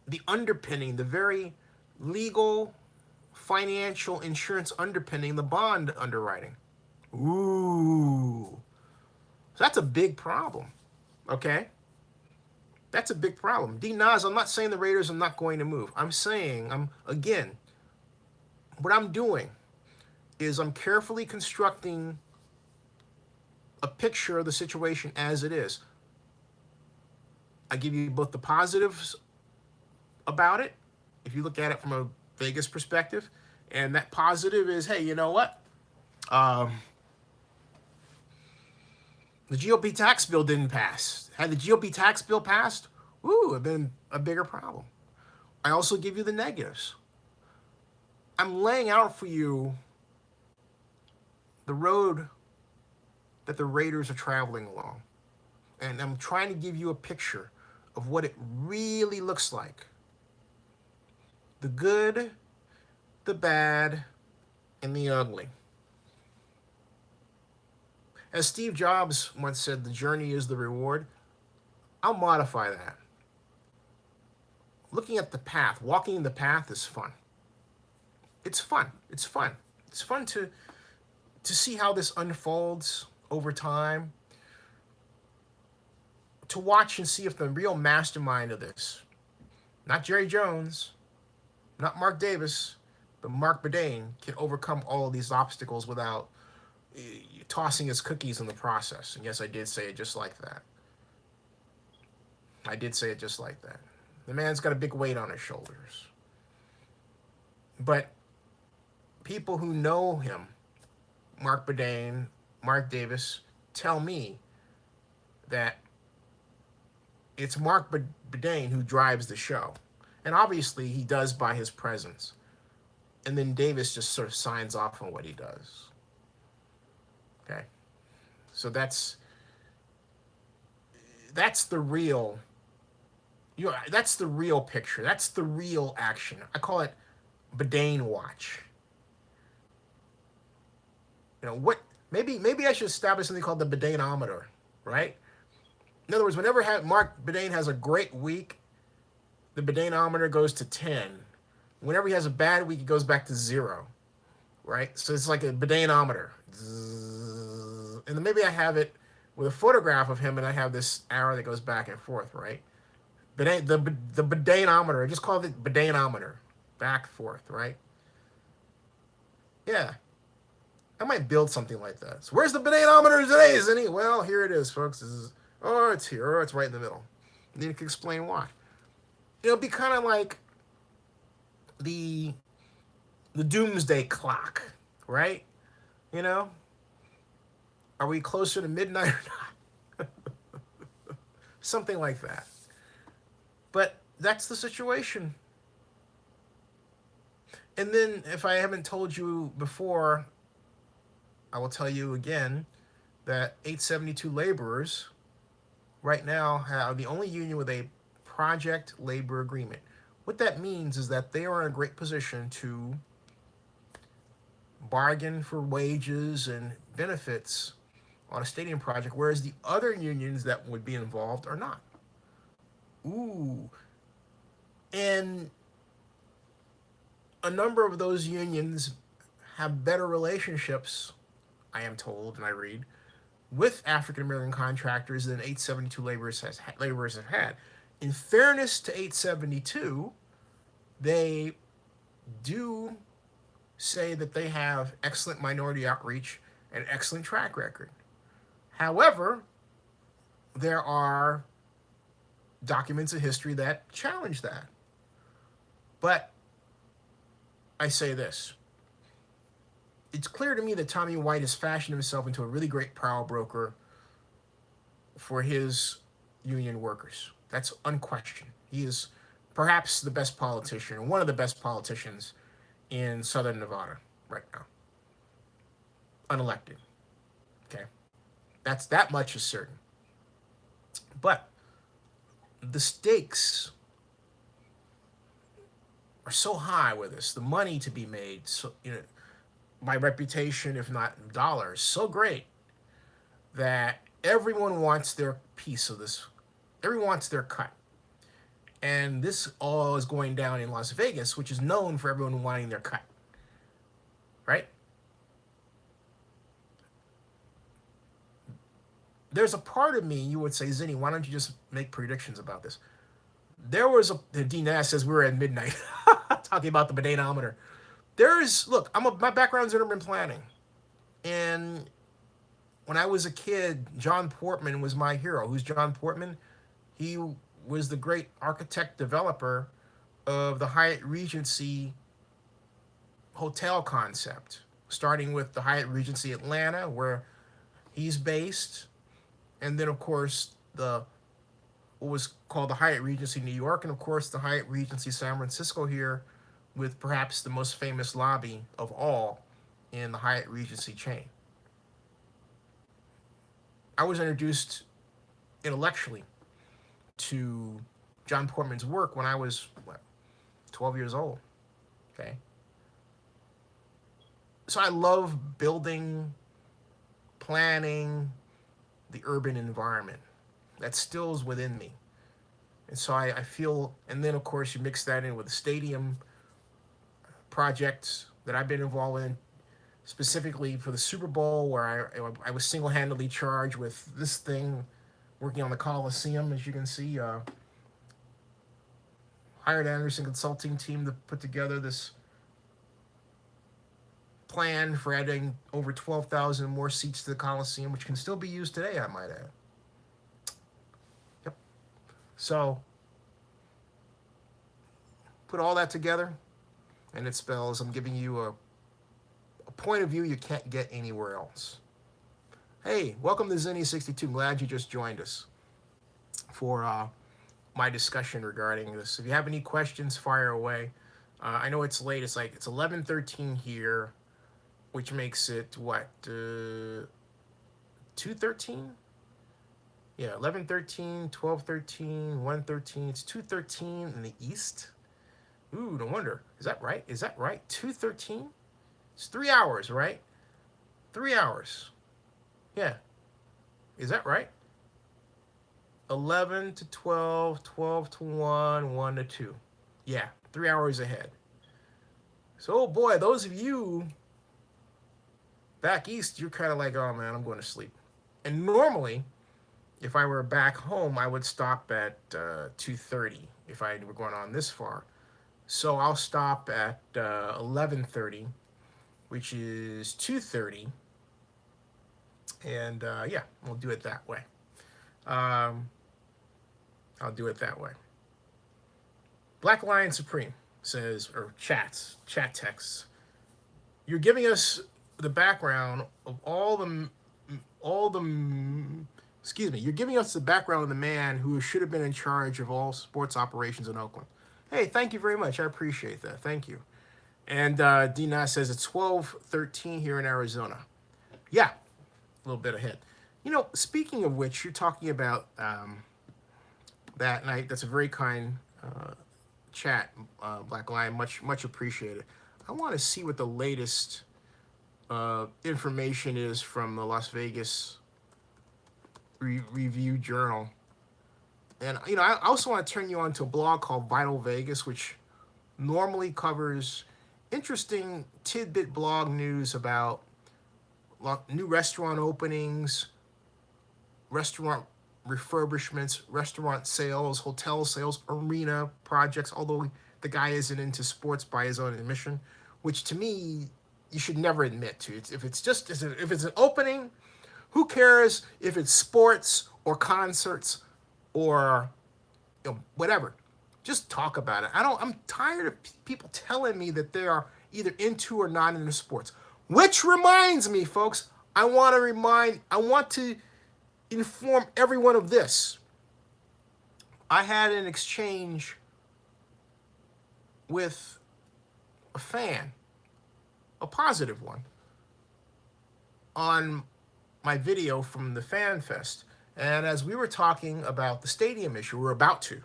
the underpinning, the very legal, financial, insurance underpinning, the bond underwriting. Ooh. So that's a big problem, okay? That's a big problem. D. Nas, I'm not saying the Raiders are not going to move. I'm saying, again, what I'm doing is I'm carefully constructing a picture of the situation as it is. I give you both the positives about it, if you look at it from a Vegas perspective, and that positive is, hey, you know what? The GOP tax bill didn't pass. Had the GOP tax bill passed, it would have been a bigger problem. I also give you the negatives. I'm laying out for you the road that the Raiders are traveling along. And I'm trying to give you a picture of what it really looks like. The good, the bad, and the ugly. As Steve Jobs once said, the journey is the reward. I'll modify that. Looking at the path, walking the path is fun. It's fun. It's fun. It's fun to see how this unfolds over time. To watch and see if the real mastermind of this, not Jerry Jones, not Mark Davis, but Mark Bedane, can overcome all of these obstacles without tossing his cookies in the process. And yes, I did say it just like that. I did say it just like that. The man's got a big weight on his shoulders. But people who know him, Mark Bedane, Mark Davis, tell me that it's Mark Bedane who drives the show. And obviously he does by his presence. And then Davis just sort of signs off on what he does. Okay? So that's the real, that's the real picture. That's the real action. I call it Bedane watch. You know, maybe I should establish something called the Bedaneometer. right? In other words, whenever Mark Bedane has a great week, the Bedaneometer goes to 10. Whenever he has a bad week, it goes back to 0, right? So it's like a Bedaneometer. And then maybe I have it with a photograph of him, and I have this arrow that goes back and forth, right? The Bedaneometer, I just call it Bedaneometer, back forth, right? Yeah, I might build something like that. So where's the Bedaneometer today, isn't he? Well, here it is, folks. Oh, it's here. Oh, it's right in the middle. And then you can explain why. It'll be kind of like the doomsday clock, right? You know, are we closer to midnight or not? Something like that. But that's the situation. And then, if I haven't told you before, I will tell you again that 872 laborers right now have the only union with a project labor agreement. What that means is that they are in a great position to bargain for wages and benefits on a stadium project, whereas the other unions that would be involved are not. Ooh. And a number of those unions have better relationships, I am told, and I read, with African American contractors than 872 laborers have had. In fairness to 872, they do say that they have excellent minority outreach and excellent track record. However, there are documents of history that challenge that. But I say this. It's clear to me that Tommy White has fashioned himself into a really great power broker for his union workers. That's unquestioned. He is perhaps the best politician, one of the best politicians in Southern Nevada right now. Unelected. Okay. That much is certain. But the stakes are so high with this. The money to be made, so my reputation, if not dollars, so great that everyone wants their piece of this. Everyone wants their cut. And this all is going down in Las Vegas, which is known for everyone wanting their cut. Right? There's a part of me, you would say, Zinni, why don't you just make predictions about this? There was Dean Nash says we were at midnight talking about the Bedaneometer. Look, my background's in urban planning. And when I was a kid, John Portman was my hero. Who's John Portman? He was the great architect developer of the Hyatt Regency hotel concept, starting with the Hyatt Regency Atlanta, where he's based, and then, of course, what was called the Hyatt Regency New York, and, of course, the Hyatt Regency San Francisco here, with perhaps the most famous lobby of all in the Hyatt Regency chain. I was introduced intellectually to John Portman's work when I was, 12 years old, okay? So I love building, planning the urban environment. That still is within me. And so I feel, and then, of course, you mix that in with the stadium projects that I've been involved in, specifically for the Super Bowl, where I was single-handedly charged with this thing, working on the Coliseum, as you can see. Hired Anderson Consulting team to put together this plan for adding over 12,000 more seats to the Coliseum, which can still be used today, I might add. Yep. So, put all that together, and it spells I'm giving you a point of view you can't get anywhere else. Hey, welcome to Zinni62. I'm glad you just joined us for my discussion regarding this. If you have any questions, fire away. I know it's late. It's 11:13 here, which makes it what, 2:13? Yeah, 11:13, 12:13, 1:13. It's 2:13 in the east. Ooh, no wonder. Is that right? 2:13? It's 3 hours, right? 3 hours. Yeah. Is that right? 11 to 12, 12 to 1, 1 to 2. Yeah, 3 hours ahead. So, oh boy, those of you back east, you're kind of like, oh man, I'm going to sleep. And normally, if I were back home, I would stop at 2:30 if I were going on this far. So I'll stop at 11:30, which is 2:30, and yeah, we'll do it that way. Um, I'll do it that way. Black Lion Supreme says, or chat texts. You're giving us the background of all the excuse me, you're giving us the background of the man who should have been in charge of all sports operations in Oakland. Hey, thank you very much. I appreciate that. Thank you. And D says it's 12:13 here in Arizona. Yeah, a little bit ahead. You know, speaking of which, you're talking about that night. That's a very kind chat, Black Lion. Much appreciated. I want to see what the latest information is from the Las Vegas Review Journal. And, you know, I also want to turn you on to a blog called Vital Vegas, which normally covers interesting tidbit blog news about new restaurant openings, restaurant refurbishments, restaurant sales, hotel sales, arena projects, although the guy isn't into sports by his own admission, which to me, you should never admit to. If it's an opening, who cares if it's sports or concerts or whatever? Just talk about it. I'm tired of people telling me that they are either into or not into sports. Which reminds me, folks, I want to inform everyone of this. I had an exchange with a fan, a positive one, on my video from the Fan Fest. And as we were talking about the stadium issue, we're about to.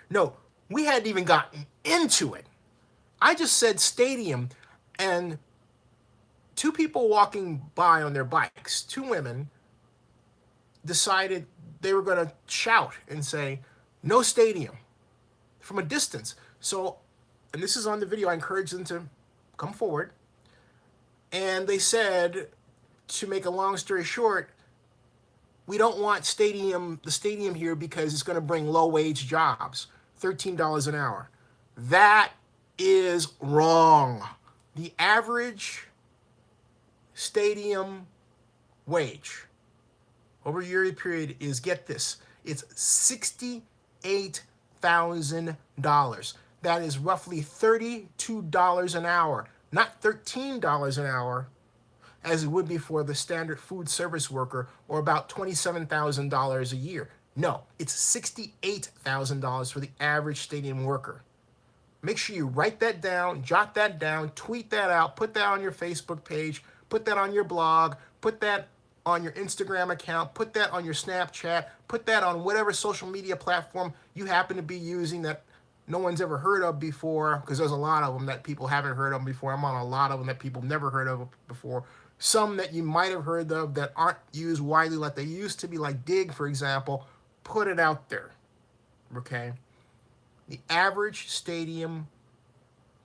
No, we hadn't even gotten into it. I just said stadium, and two people walking by on their bikes, two women, decided they were going to shout and say, no stadium, from a distance. So, and this is on the video, I encourage them to come forward. And they said, to make a long story short, we don't want the stadium here because it's going to bring low-wage jobs, $13 an hour. That is wrong. The average stadium wage over a yearly period is, get this, it's $68,000. That is roughly $32 an hour, not $13 an hour, as it would be for the standard food service worker, or about $27,000 a year. No, it's $68,000 for the average stadium worker. Make sure you write that down, jot that down, tweet that out, put that on your Facebook page, put that on your blog, put that on your Instagram account, put that on your Snapchat, put that on whatever social media platform you happen to be using that no one's ever heard of before, because there's a lot of them that people haven't heard of before. I'm on a lot of them that people never heard of before. Some that you might have heard of that aren't used widely like they used to be, like Dig, for example. Put it out there, okay? The average stadium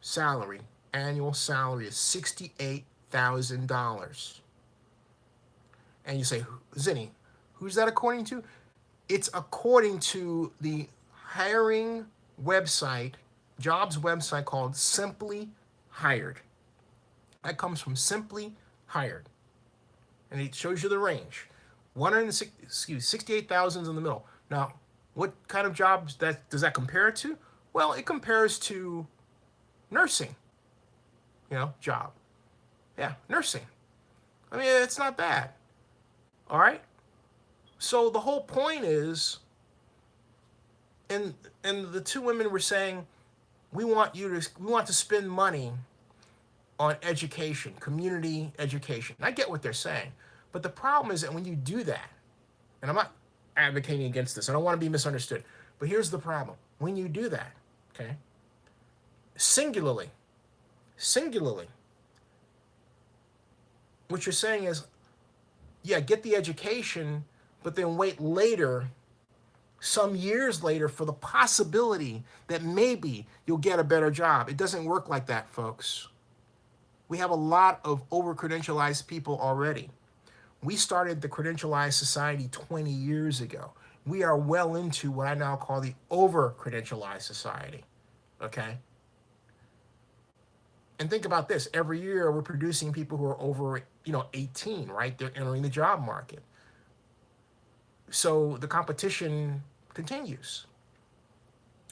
salary, annual salary, is $68,000. And you say, Zinni, who's that according to? It's according to the hiring website, jobs website called Simply Hired. That comes from Simply Hired. And it shows you the range. 68,000 is in the middle. Now, what kind of jobs does that compare to? Well, it compares to nursing, job. Yeah, nursing. I mean, it's not bad. All right? So the whole point is, and the two women were saying, we want to spend money on education, community education. I get what they're saying. But the problem is that when you do that, and I'm not advocating against this, I don't want to be misunderstood, but here's the problem. When you do that, okay, singularly, what you're saying is, yeah, get the education, but then wait later some years later for the possibility that maybe you'll get a better job. It doesn't work like that, folks. We have a lot of over-credentialized people already. We started the credentialized society 20 years ago. We are well into what I now call the over-credentialized society. Okay? And think about this. Every year we're producing people who are over, 18, right? They're entering the job market. So the competition continues.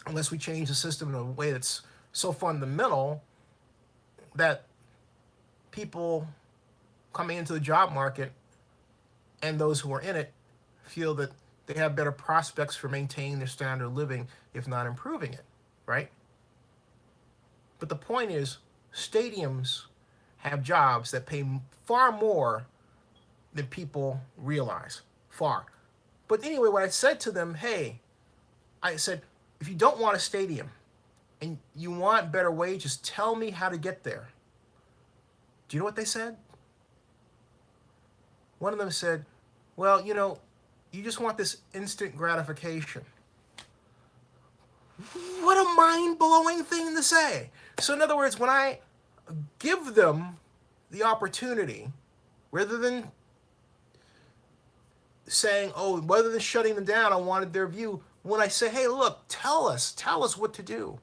Unless we change the system in a way that's so fundamental that people coming into the job market and those who are in it feel that they have better prospects for maintaining their standard of living, if not improving it, right? But the point is, stadiums have jobs that pay far more than people realize. Far. But anyway, what I said to them, hey, I said, if you don't want a stadium and you want better wages, tell me how to get there. Do you know what they said? One of them said, well, you just want this instant gratification. What a mind-blowing thing to say. So in other words, when I give them the opportunity, rather than saying, rather than shutting them down, I wanted their view, when I say, hey, look, tell us what to do.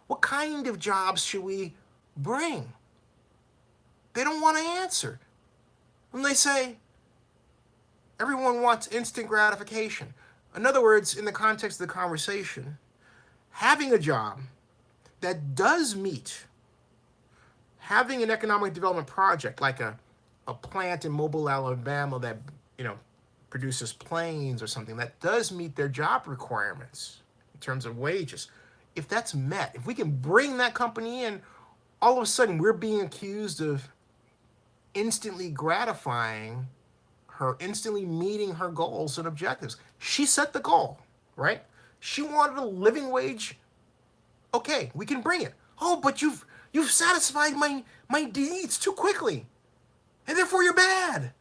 What kind of jobs should we bring? They don't want to answer. When they say, everyone wants instant gratification. In other words, in the context of the conversation, having a job that does meet, having an economic development project like a plant in Mobile, Alabama that, produces planes or something that does meet their job requirements in terms of wages. If that's met, if we can bring that company in, all of a sudden we're being accused of instantly gratifying her, instantly meeting her goals and objectives. She set the goal, right? She wanted a living wage. Okay, we can bring it. Oh, but you've satisfied my needs too quickly, and therefore you're bad.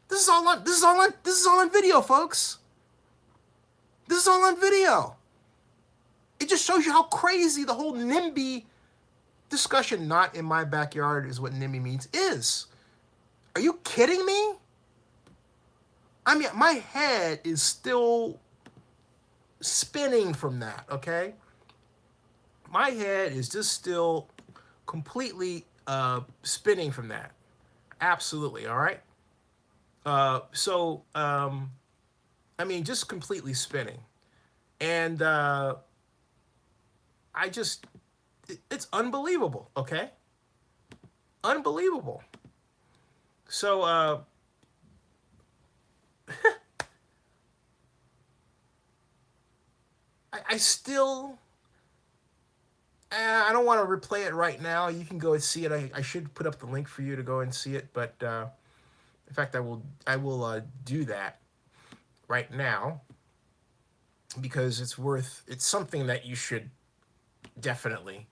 This is all on video, folks. This is all on video. It just shows you how crazy the whole NIMBY discussion, not in my backyard is what NIMBY means, is. Are you kidding me? I mean, my head is still spinning from that, okay? My head is just still completely spinning from that. Absolutely, all right? Just completely spinning. And it's unbelievable, okay? Unbelievable. So, I still, I don't want to replay it right now. You can go and see it. I should put up the link for you to go and see it, but in fact, I will do that right now because it's something that you should definitely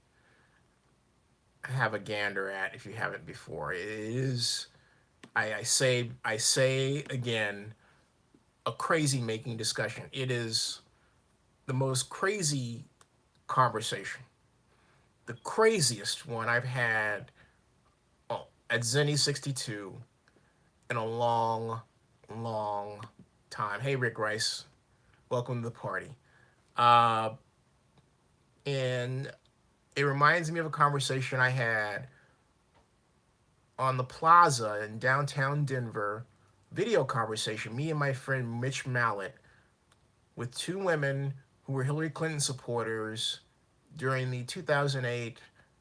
have a gander at if you haven't before. It is, I say again, a crazy making discussion. It is the most crazy conversation, the craziest one I've had at Zenny 62 in a long, long time. Hey, Rick Rice, welcome to the party. And it reminds me of a conversation I had on the plaza in downtown Denver, video conversation, me and my friend Mitch Mallett, with two women who were Hillary Clinton supporters during the 2008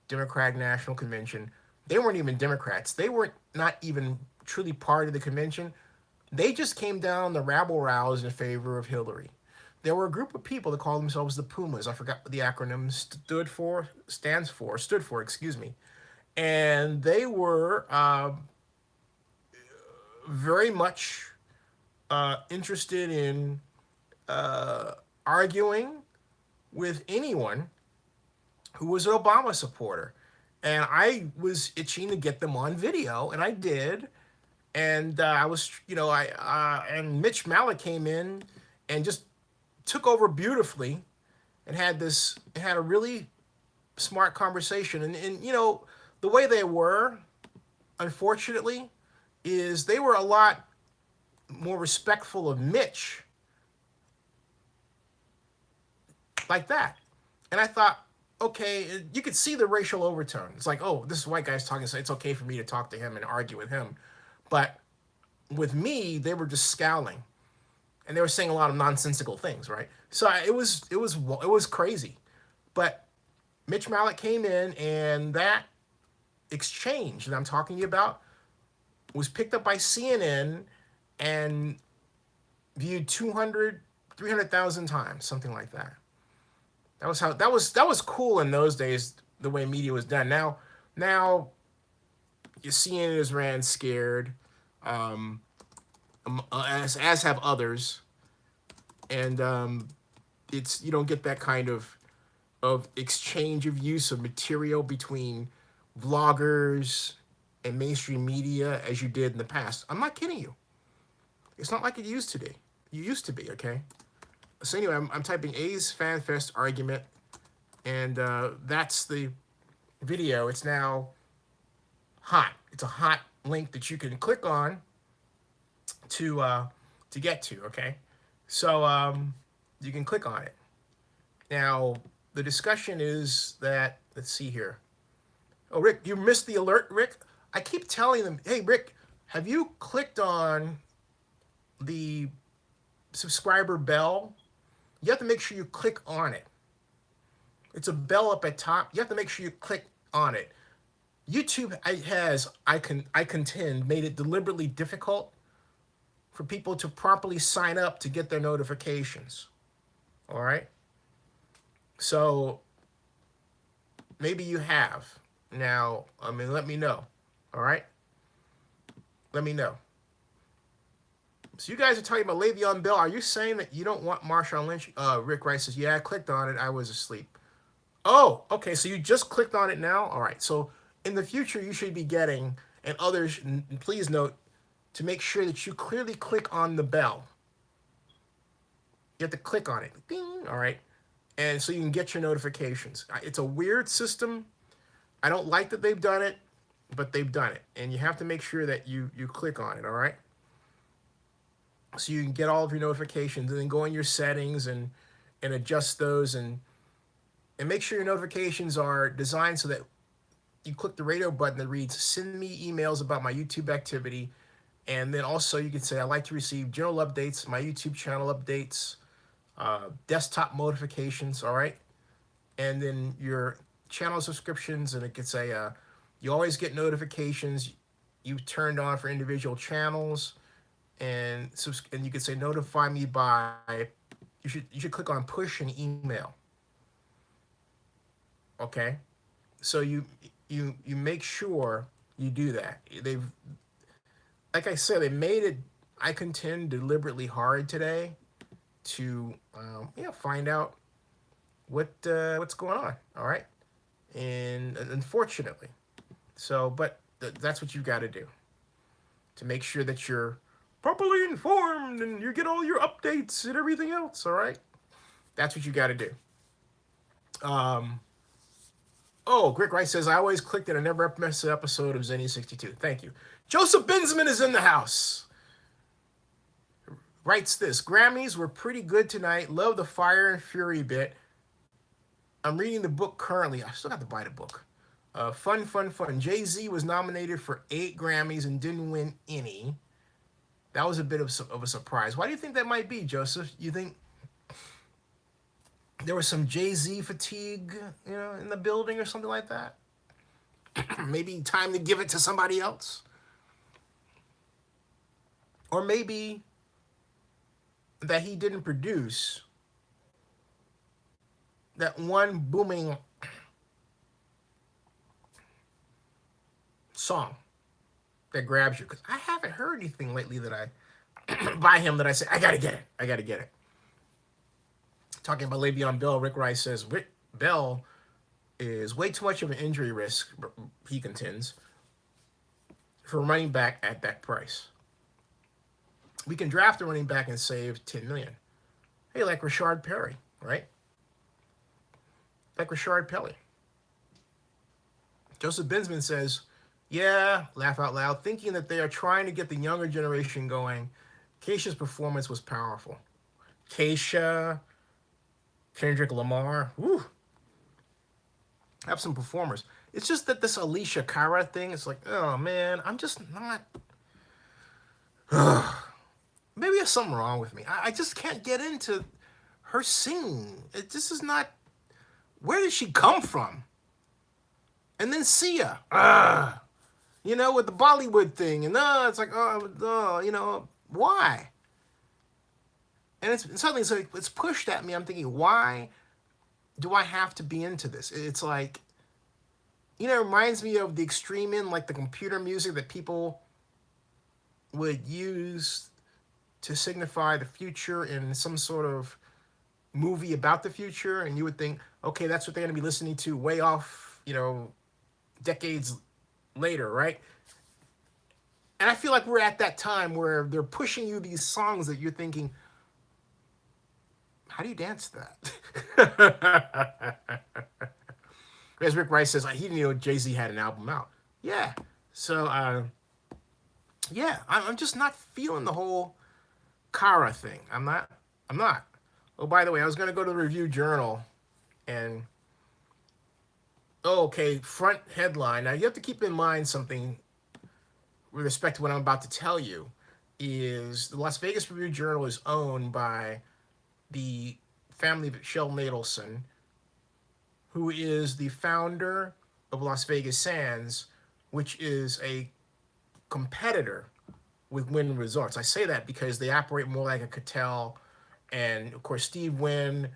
Democratic National Convention. They weren't even Democrats. They weren't not even truly part of the convention. They just came down the rabble-rouse in favor of Hillary. There were a group of people that called themselves the Pumas. I forgot what the acronym stood for, excuse me. And they were very much interested in arguing with anyone who was an Obama supporter. And I was itching to get them on video, and I did. And I was, and Mitch Mallett came in and just took over beautifully and had a really smart conversation. And you know, the way they were, unfortunately, is they were a lot more respectful of Mitch like that. And I thought, okay, you could see the racial overtone. It's like, oh, this white guy's talking, so it's okay for me to talk to him and argue with him. But with me, they were just scowling, and they were saying a lot of nonsensical things, right? So it was crazy. But Mitch Mallett came in, and that exchange that I'm talking to you about was picked up by CNN and viewed 200, 300,000 times, something like that. That was cool in those days, the way media was done. Now you CNN is ran scared, um, as have others, and it's you don't get that kind of exchange of use of material between vloggers and mainstream media as you did in the past. I'm not kidding you. It's not like it used to be. You used to be, okay? So anyway, I'm typing A's Fan Fest argument, and that's the video. It's now hot. It's a hot link that you can click on to get to, okay? So you can click on it. Now, the discussion is that, let's see here. Oh, Rick, you missed the alert, Rick? I keep telling them, hey, Rick, have you clicked on the subscriber bell? You have to make sure you click on it. It's a bell up at top. You have to make sure you click on it. YouTube has, I contend, made it deliberately difficult for people to properly sign up to get their notifications. All right? So maybe you have. Now, I mean, let me know. All right? Let me know. So you guys are talking about Le'Veon Bell. Are you saying that you don't want Marshawn Lynch? Rick Rice says, yeah, I clicked on it. I was asleep. Oh, okay. So you just clicked on it now? All right. So in the future, you should be getting, and others, please note, to make sure that you clearly click on the bell. You have to click on it. Ding. All right. And so you can get your notifications. It's a weird system. I don't like that they've done it, but they've done it. And you have to make sure that you click on it. All right. So you can get all of your notifications, and then go in your settings and adjust those, and make sure your notifications are designed so that you click the radio button that reads send me emails about my YouTube activity. And then also you can say I like to receive general updates, my YouTube channel updates, desktop notifications, all right? And then your channel subscriptions, and it could say you always get notifications you've turned on for individual channels. And you can say notify me by, you should click on push and email. Okay, so you make sure you do that. They've, like I said, they made it, I contend, deliberately hard today to find out what's going on. All right, and unfortunately, so but that's what you've got to do to make sure that you're properly informed and you get all your updates and everything else. All right, that's what you got to do. Oh, Greg Rice says, I always clicked it. I never missed an episode of Zenny 62. Thank you. Joseph Bensman is in the house. Writes this, Grammys were pretty good tonight. Love the Fire and Fury bit. I'm reading the book currently. I still got to buy the book. Fun. Jay-Z was nominated for 8 Grammys and didn't win any. That was a bit of a surprise. Why do you think that might be, Joseph? You think there was some Jay-Z fatigue, in the building or something like that? Maybe time to give it to somebody else? Or maybe that he didn't produce that one booming song that grabs you. Because I haven't heard anything lately that I, by him, that I say, I gotta get it. Talking about Le'Veon Bell, Rick Rice says, Rick Bell is way too much of an injury risk, he contends, for running back at that price. We can draft a running back and save $10 million. Hey, like Rashard Perry, right? Like Rashard Perry. Joseph Binsman says, yeah, laugh out loud, thinking that they are trying to get the younger generation going. Keisha's performance was powerful. Keisha, Kendrick Lamar, woo, have some performers. It's just that this Alicia Cara thing, it's like, oh man, I'm just not. Maybe there's something wrong with me. I just can't get into her singing. This is not. Where did she come from? And then Sia, with the Bollywood thing, and it's like, why? And suddenly it's pushed at me. I'm thinking, why do I have to be into this? It's like, it reminds me of the extreme in like the computer music that people would use to signify the future in some sort of movie about the future, and you would think, okay, that's what they're going to be listening to way off, decades later, right? And I feel like we're at that time where they're pushing you these songs that you're thinking, how do you dance to that? As Rick Rice says, he didn't know Jay-Z had an album out. Yeah. So, yeah, I'm just not feeling the whole Kara thing. I'm not. Oh, by the way, I was going to go to the Review Journal and, okay, front headline. Now, you have to keep in mind something with respect to what I'm about to tell you, is the Las Vegas Review Journal is owned by the family of Sheldon Adelson, who is the founder of Las Vegas Sands, which is a competitor with Wynn Resorts. I say that because they operate more like a cartel, and of course Steve Wynn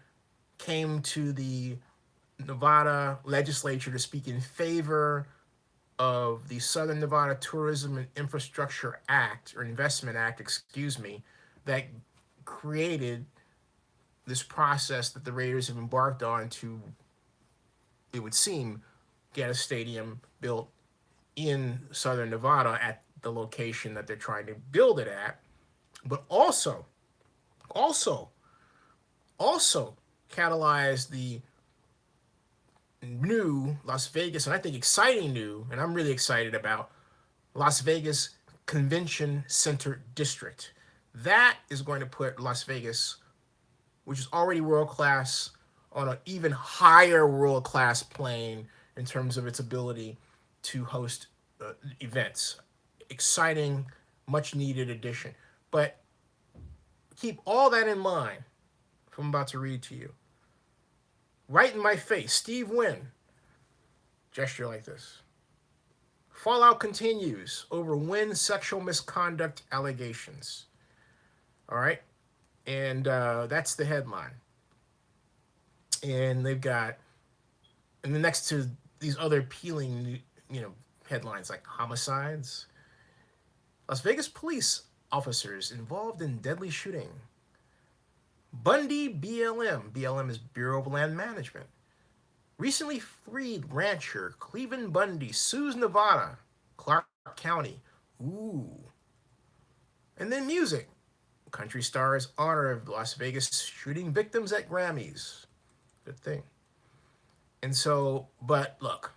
came to the Nevada legislature to speak in favor of the Southern Nevada Tourism and Infrastructure Act, or Investment Act, excuse me, that created this process that the Raiders have embarked on to, it would seem, get a stadium built in Southern Nevada at the location that they're trying to build it at, but also catalyze the new Las Vegas, and I think exciting new, and I'm really excited about, Las Vegas Convention Center District. That is going to put Las Vegas, which is already world class, on an even higher world class plane in terms of its ability to host events. Exciting, much needed addition. But keep all that in mind if I'm about to read to you. Right in my face, Steve Wynn, gesture like this. Fallout continues over Wynn sexual misconduct allegations. All right? And that's the headline. And they've got, and then next to these other appealing, headlines like homicides, Las Vegas police officers involved in deadly shooting, Bundy BLM is Bureau of Land Management, recently freed rancher Cleveland Bundy sues Nevada, Clark County, ooh, and then music, country stars honor of Las Vegas shooting victims at GRAMMYs, good thing. And so, but look,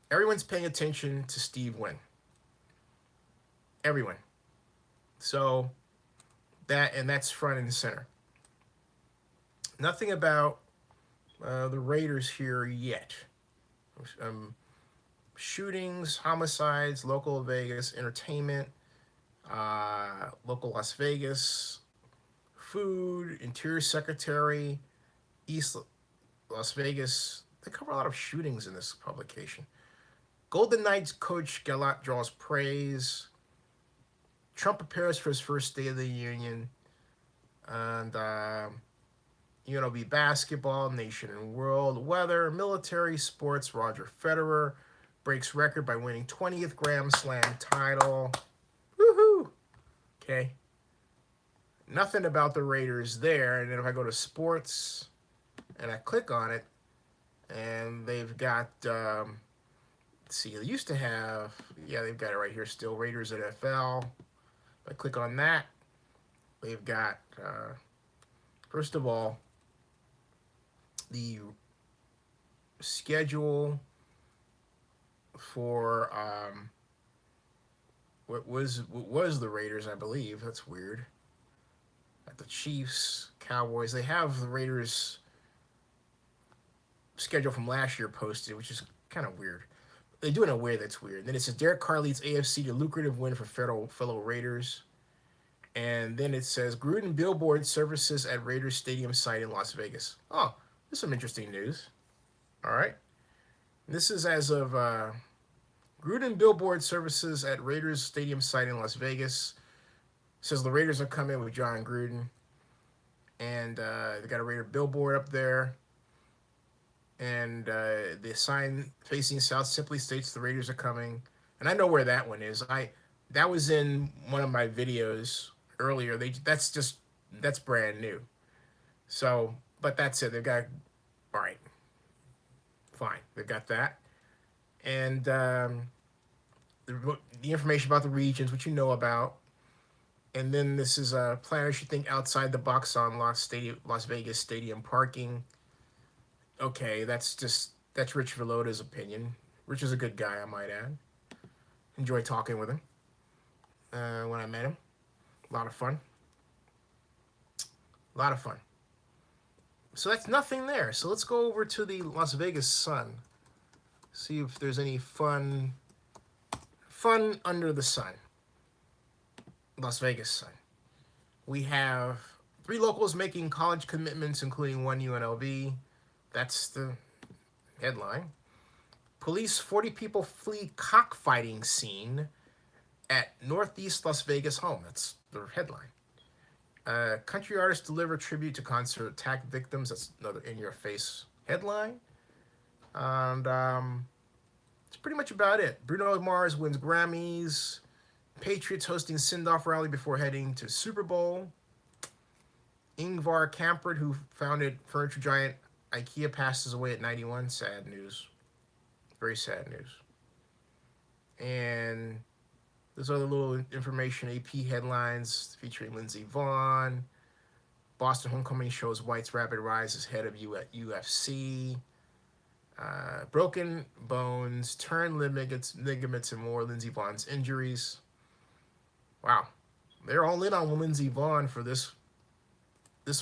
everyone's paying attention to Steve Wynn. Everyone. So that's front and center. Nothing about the Raiders here yet. Shootings, homicides, local Vegas, entertainment, local Las Vegas, food, Interior Secretary, East Las Vegas. They cover a lot of shootings in this publication. Golden Knights coach Gallant draws praise. Trump prepares for his first State of the Union. And, UNLV basketball, nation and world, weather, military, sports, Roger Federer breaks record by winning 20th Grand Slam title. Woohoo! Okay. Nothing about the Raiders there. And then if I go to sports and I click on it, and they've got, let's see, they used to have, they've got it right here still, Raiders NFL. If I click on that, they've got First of all, the schedule for what was the Raiders, I believe. That's weird. At the Chiefs, Cowboys, they have the Raiders schedule from last year posted, which is kind of weird. They do it in a way that's weird. And then it says Derek Carr leads AFC to lucrative win for fellow Raiders. And then it says Gruden billboard services at Raiders Stadium site in Las Vegas. Oh, there's some interesting news. All right. This is as of Gruden billboard services at Raiders Stadium site in Las Vegas. It says the Raiders are coming with John Gruden. And they got a Raider billboard up there. And the sign facing south simply states the Raiders are coming. And I know where that one is. That was in one of my videos earlier. That's brand new. So, but that's it. They've got, all right, fine. They've got that. And the information about the regions, which you know about. And then this is planners should think outside the box on Las Vegas stadium parking. Okay, that's Rich Villoda's opinion. Rich is a good guy, I might add. Enjoyed talking with him when I met him. A lot of fun. So that's nothing there. So let's go over to the Las Vegas Sun. See if there's any fun under the sun. Las Vegas Sun. We have 3 locals making college commitments, including 1 UNLV. That's the headline. Police 40 people flee cockfighting scene at Northeast Las Vegas home. That's the headline. Country artists deliver tribute to concert attack victims. That's another in-your-face headline. And that's pretty much about it. Bruno Mars wins Grammys. Patriots hosting send-off rally before heading to Super Bowl. Ingvar Kamprad, who founded furniture giant IKEA, passes away at 91. Sad news. Very sad news. And there's other little information, AP headlines featuring Lindsey Vonn. Boston Homecoming shows White's rapid rise as head of UFC. Broken bones, torn ligaments, and more. Lindsey Vonn's injuries. Wow. They're all in on Lindsey Vonn for this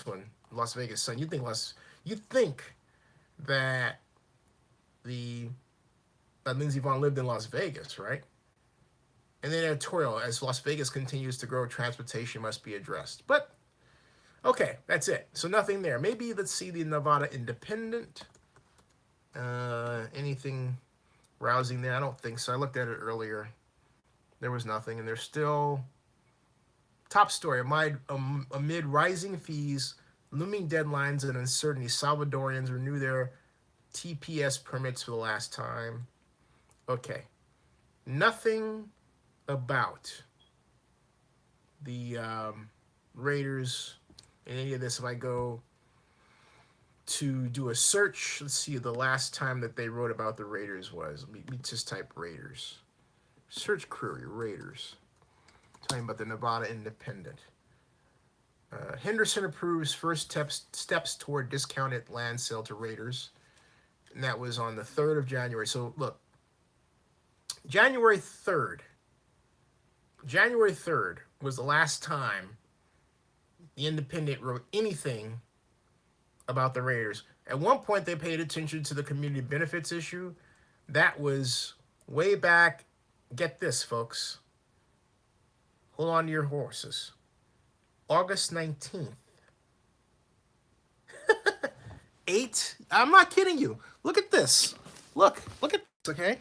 one, Las Vegas Sun. You'd think that Lindsey Vonn lived in Las Vegas, right? And then editorial, as Las Vegas continues to grow, transportation must be addressed. But, okay, that's it. So nothing there. Maybe let's see the Nevada Independent. Anything rousing there? I don't think so. I looked at it earlier. There was nothing. And there's still top story. Amid rising fees, looming deadlines, and uncertainty, Salvadorians renew their TPS permits for the last time. Okay. Nothing about the Raiders in any of this. If I go to do a search, let's see, the last time that they wrote about the Raiders was, let me just type Raiders. Search query, Raiders. Talking about the Nevada Independent. Henderson approves first steps toward discounted land sale to Raiders. And that was on the 3rd of January. So, look. January 3rd was the last time the Independent wrote anything about the Raiders. At one point, they paid attention to the community benefits issue. That was way back. Get this, folks. Hold on to your horses. August 19th. I'm not kidding you. Look at this. Look at this, okay?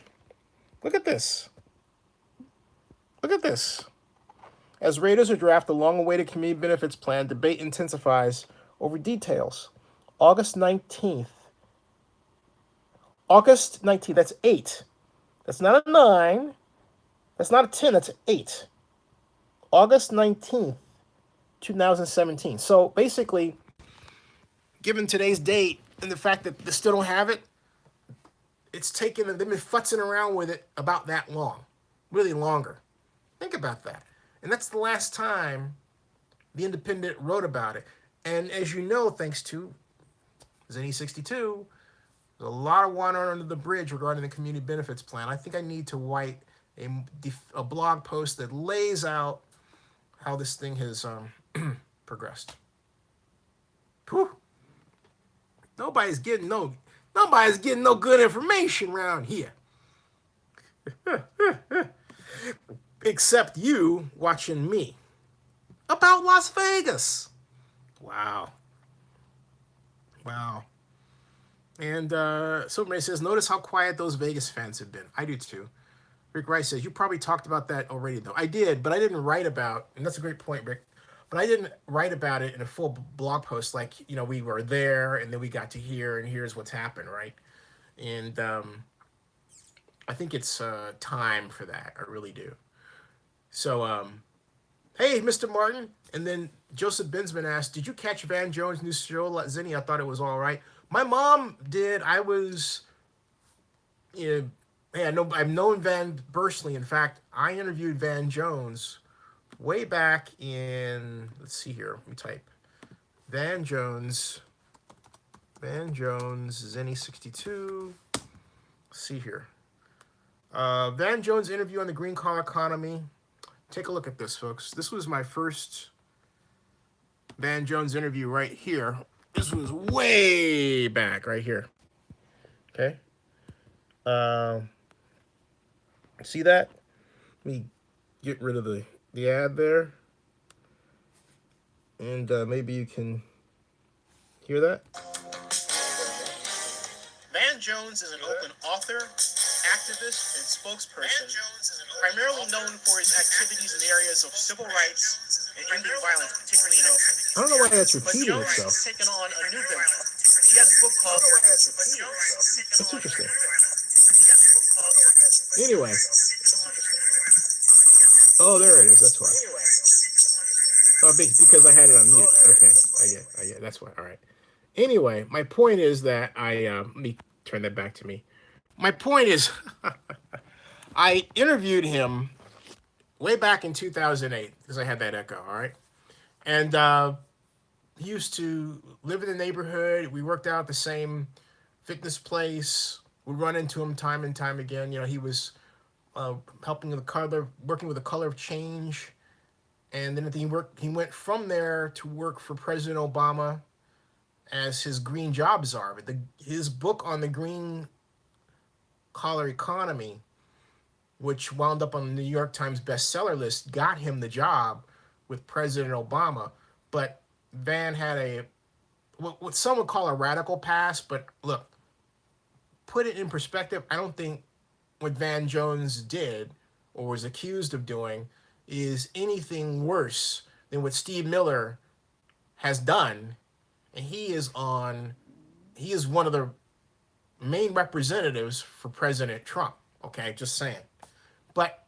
Look at this. Look at this. As Raiders are draft a long-awaited community benefits plan, debate intensifies over details. August 19th. August 19th. That's 8. That's not a 9. That's not a 10. That's an 8. August 19th, 2017. So basically, given today's date and the fact that they still don't have it, it's taken, they've been futzing around with it about that long. Really longer. Think about that. And that's the last time the Independent wrote about it. And as you know, thanks to Zenny 62, there's a lot of water under the bridge regarding the community benefits plan. I think I need to write a blog post that lays out how this thing has progressed. Whew. Nobody's getting no good information around here. Except you watching me. About Las Vegas. Wow. Wow. And somebody says, notice how quiet those Vegas fans have been. I do too. Rick Rice says, you probably talked about that already, though. I did, but I didn't write about, and that's a great point, Rick, but I didn't write about it in a full blog post like, we were there and then we got to hear and here's what's happened, right? And I think it's time for that. I really do. So, hey, Mr. Martin. And then Joseph Bensman asked, did you catch Van Jones' new show, Zenny? I thought it was all right. My mom did. I was, hey, I've known Van personally. In fact, I interviewed Van Jones way back in, let's see here. Let me type. Van Jones, Zenny 62. Let's see here. Van Jones interview on the green collar economy. Take a look at this, folks. This was my first Van Jones interview right here. This was way back right here. Okay. See that? Let me get rid of the ad there. And maybe you can hear that. Van Jones is an Oakland author, activist, and spokesperson, primarily known for his activities in the areas of civil rights and ending violence, particularly in Oakland. I don't know why that's repeating itself. But Jones has taken on a new venture. He has a book called... That's interesting. Anyway. Oh, there it is. That's why. Oh, because I had it on mute. Okay, I get. That's why. All right. Anyway, my point is that let me turn that back to me. My point is, I interviewed him way back in 2008 because I had that echo. All right, and he used to live in the neighborhood. We worked out at the same fitness place. We run into him time and time again. He was working with the color of change. And then he went from there to work for President Obama as his green job czar. His book on the green collar economy, which wound up on the New York Times bestseller list, got him the job with President Obama. But Van had what some would call a radical past. But look, put it in perspective, I don't think what Van Jones did or was accused of doing is anything worse than what Steve Miller has done. And he is one of the main representatives for President Trump. Okay, just saying. But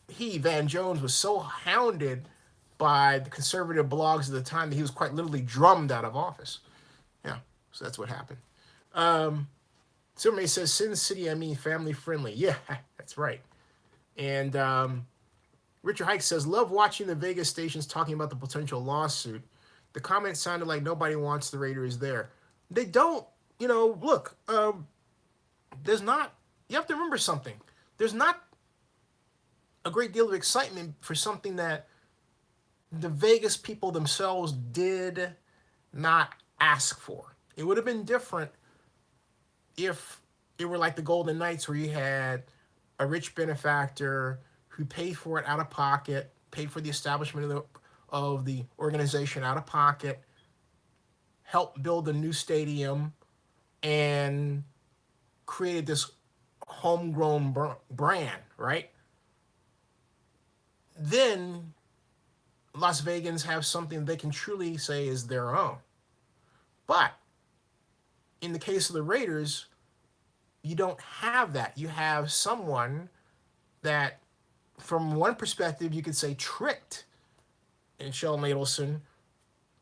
Van Jones, was so hounded by the conservative blogs at the time that he was quite literally drummed out of office. Yeah, so that's what happened. Somebody says, Sin City, I mean family friendly. Yeah, that's right. And Richard Hike says, love watching the Vegas stations talking about the potential lawsuit. The comment sounded like nobody wants the Raiders there. They don't, look, there's not, you have to remember something. There's not a great deal of excitement for something that the Vegas people themselves did not ask for. It would have been different if it were like the Golden Knights, where you had a rich benefactor who paid for it out of pocket, paid for the establishment of the organization out of pocket, helped build a new stadium, and created this homegrown brand, right? Then Las Vegans have something they can truly say is their own. But in the case of the Raiders, you don't have that. You have someone that, from one perspective, you could say tricked in Sheldon Adelson,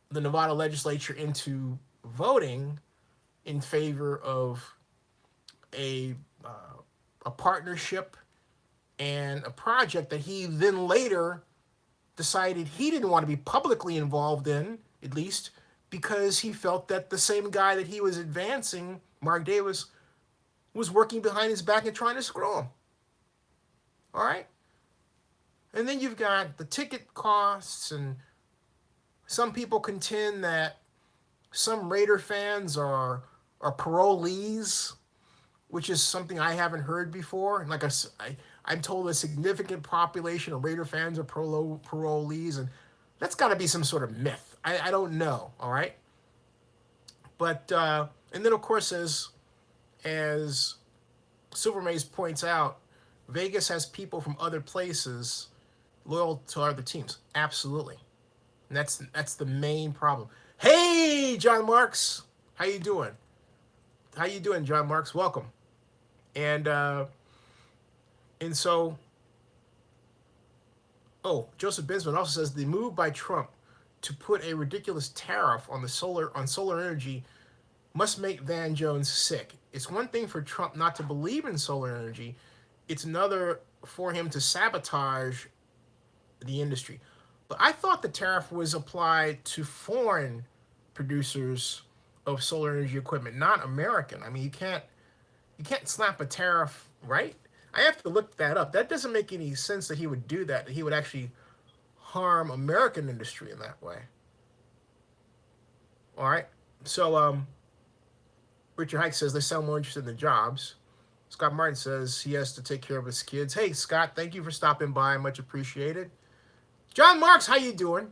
the Nevada legislature, into voting in favor of a partnership and a project that he then later decided he didn't want to be publicly involved in. at least, because he felt that the same guy that he was advancing, Mark Davis, was working behind his back and trying to screw him. All right? And then you've got the ticket costs, and some people contend that some Raider fans are parolees, which is something I haven't heard before. And I'm told a significant population of Raider fans are parolees, and that's got to be some sort of myth. I don't know. All right, but and then of course as Silver Maze points out, Vegas has people from other places loyal to other teams. Absolutely, and that's the main problem. Hey, John Marks, how you doing? How you doing, John Marks? Welcome. And so, oh, Joseph Binsman also says the move by Trump to put a ridiculous tariff on solar energy must make Van Jones sick. It's one thing for Trump not to believe in solar energy; it's another for him to sabotage the industry. But I thought the tariff was applied to foreign producers of solar energy equipment, not American. I mean, you can't slap a tariff, right? I have to look that up. That doesn't make any sense that he would do that. That he would actually harm American industry in that way. All right. So Richard Hike says they sound more interested in the jobs. Scott Martin says he has to take care of his kids. Hey Scott, thank you for stopping by. Much appreciated. John Marks, how you doing?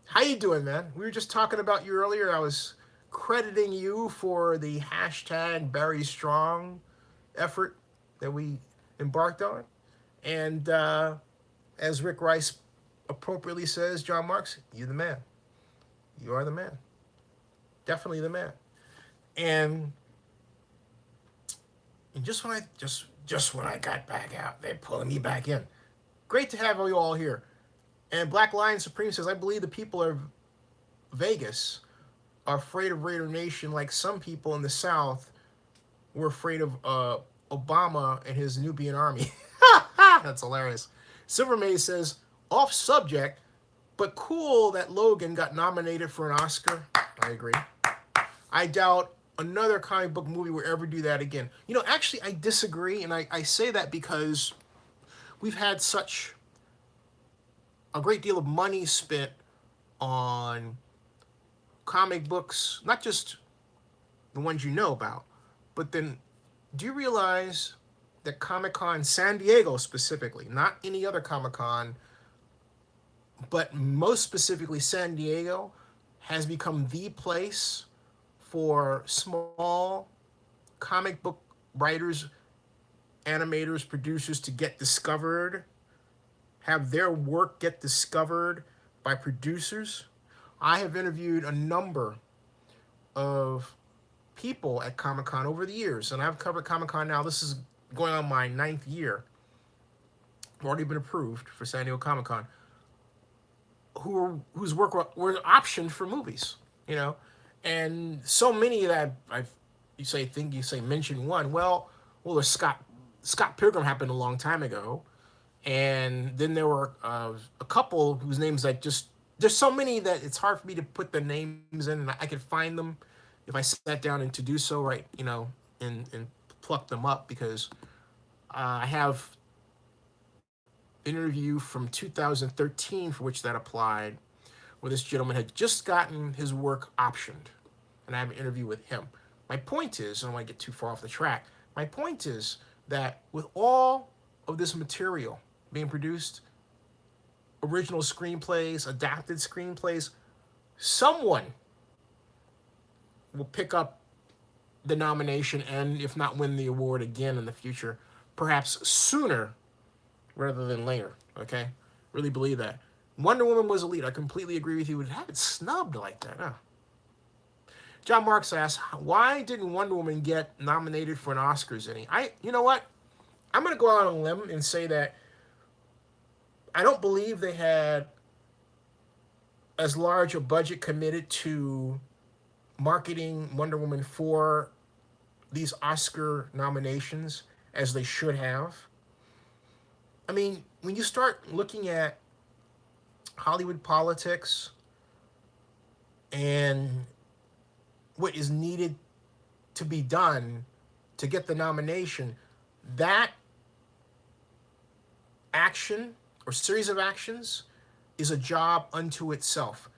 How you doing, man? We were just talking about you earlier. I was crediting you for the hashtag Barry Strong effort that we embarked on. And as Rick Rice appropriately says, John Marks, you're the man. You are the man. Definitely the man. And just when I got back out, they're pulling me back in. Great to have you all here. And Black Lion Supreme says, I believe the people of Vegas are afraid of Raider Nation like some people in the South were afraid of Obama and his Nubian army. That's hilarious. Silver Maze says, off subject, but cool that Logan got nominated for an Oscar. I agree. I doubt another comic book movie will ever do that again. You know, actually, I disagree, and I say that because we've had such a great deal of money spent on comic books, not just the ones you know about, but then do you realize that Comic-Con San Diego specifically, not any other Comic-Con, but most specifically San Diego, has become the place for small comic book writers, animators, producers to get discovered, have their work get discovered by producers. I have interviewed a number of people at Comic-Con over the years, and I've covered Comic-Con now. This is going on my 9th year. I've already been approved for San Diego Comic-Con, whose work were optioned for movies, you know, and so many that you say mention one. Well, there's Scott Pilgrim happened a long time ago, and then there were a couple whose names there's so many that it's hard for me to put the names in, and I could find them if I sat down and to do so, right, you know, and pluck them up, because I have an interview from 2013 for which that applied, where this gentleman had just gotten his work optioned, and I have an interview with him. My point is, I don't want to get too far off the track, my point is that with all of this material being produced, original screenplays, adapted screenplays, someone will pick up the nomination and, if not win the award again in the future, perhaps sooner rather than later. Okay? Really believe that. Wonder Woman was elite. I completely agree with you. Would have it snubbed like that, huh? John Marks asks, why didn't Wonder Woman get nominated for an Oscars any? You know what? I'm going to go out on a limb and say that I don't believe they had as large a budget committed to marketing Wonder Woman for these Oscar nominations as they should have. I mean, when you start looking at Hollywood politics and what is needed to be done to get the nomination, that action or series of actions is a job unto itself.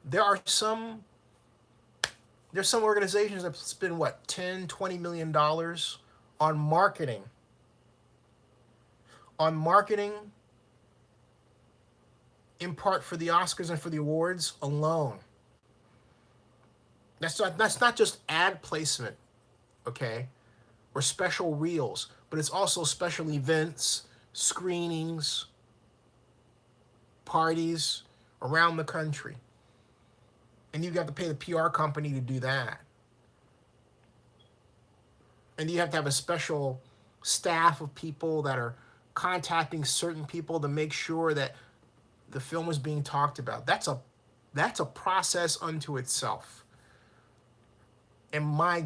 There are some there's some organizations that spend what, 10, 20 million dollars on marketing. On marketing in part for the Oscars and for the awards alone. That's not just ad placement, okay? Or special reels, but it's also special events, screenings, parties around the country. And you got to pay the PR company to do that. And you have to have a special staff of people that are contacting certain people to make sure that the film is being talked about. That's a process unto itself. And my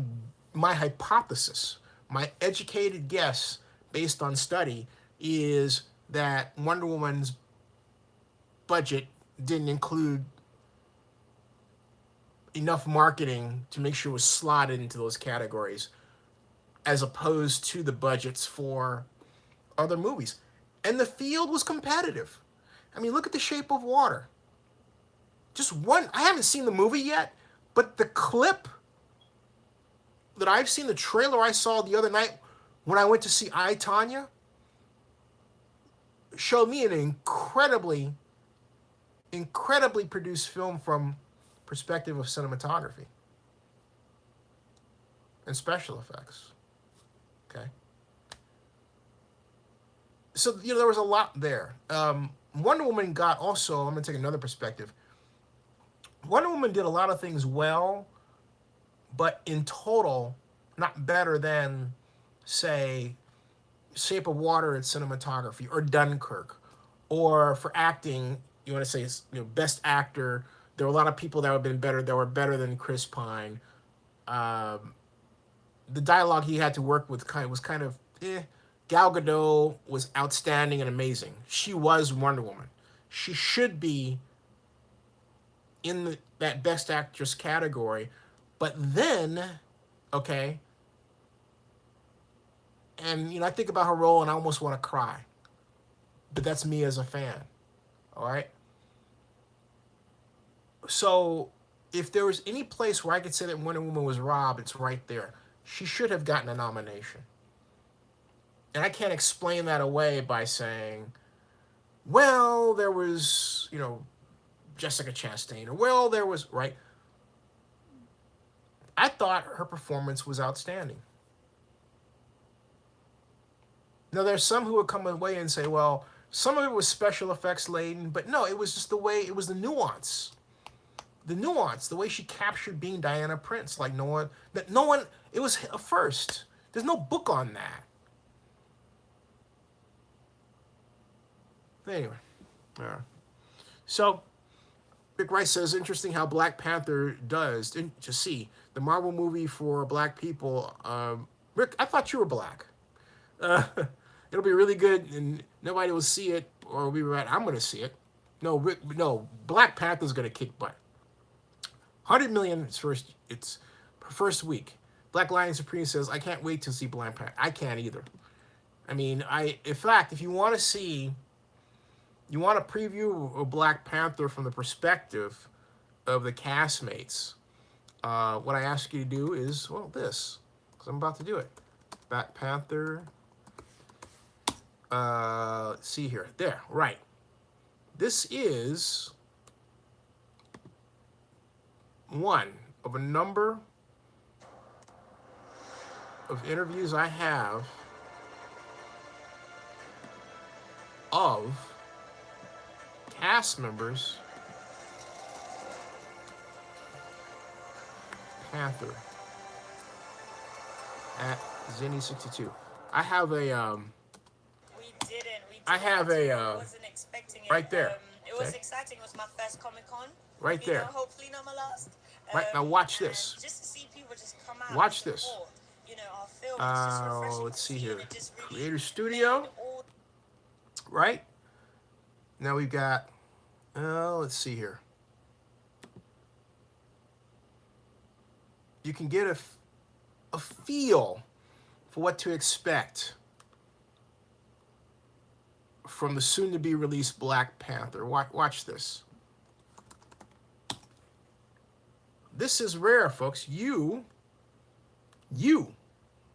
hypothesis, my educated guess based on study, is that Wonder Woman's budget didn't include enough marketing to make sure it was slotted into those categories, as opposed to the budgets for other movies. And the field was competitive. I mean, look at The Shape of Water. Just one, I haven't seen the movie yet, but the clip that I've seen, the trailer I saw the other night when I went to see I, Tonya, showed me an incredibly produced film from perspective of cinematography and special effects. Okay. So, there was a lot there. Wonder Woman got also, I'm going to take another perspective. Wonder Woman did a lot of things well, but in total, not better than, say, Shape of Water in cinematography, or Dunkirk, or for acting, you want to say, best actor. There were a lot of people that have been better, that were better than Chris Pine. The dialogue he had to work with was kind of eh. Gal Gadot was outstanding and amazing. She was Wonder Woman. She should be in that Best Actress category. But then, okay, and I think about her role and I almost want to cry. But that's me as a fan. All right? So, if there was any place where I could say that Wonder Woman was robbed, it's right there. She should have gotten a nomination. And I can't explain that away by saying, well, there was, Jessica Chastain, or well, there was, right? I thought her performance was outstanding. Now, there's some who would come away and say, well, some of it was special effects laden, but no, it was just the way, it was the nuance. The nuance, the way she captured being Diana Prince, like no one, it was a first. There's no book on that. Anyway, so Rick Rice says, interesting how Black Panther does. To see the Marvel movie for Black people. Rick, I thought you were black. It'll be really good, and nobody will see it, or we right. I'm going to see it. No, Rick, no. Black Panther's going to kick butt. 100 million its first week. Black Lion Supreme says, I can't wait to see Black Panther. I can't either. I mean, in fact, if you want to see. You want a preview of Black Panther from the perspective of the castmates. What I ask you to do is, well, this, because I'm about to do it. Black Panther. Let's see here. There, right. This is one of a number of interviews I have of cast members, Panther at Zenny62. I have a I have a wasn't expecting it. right there. It was exciting. It was my first Comic-Con. Right there. Hopefully not my last. Right now, watch this. Just to see people just come out. Watch this. Support, our film. It's just refreshing. Let's see here. Really Creator Studio. Right. Now we've got. Let's see here. you can get a feel for what to expect from the soon-to-be released Black Panther. Watch this. This is rare, folks. You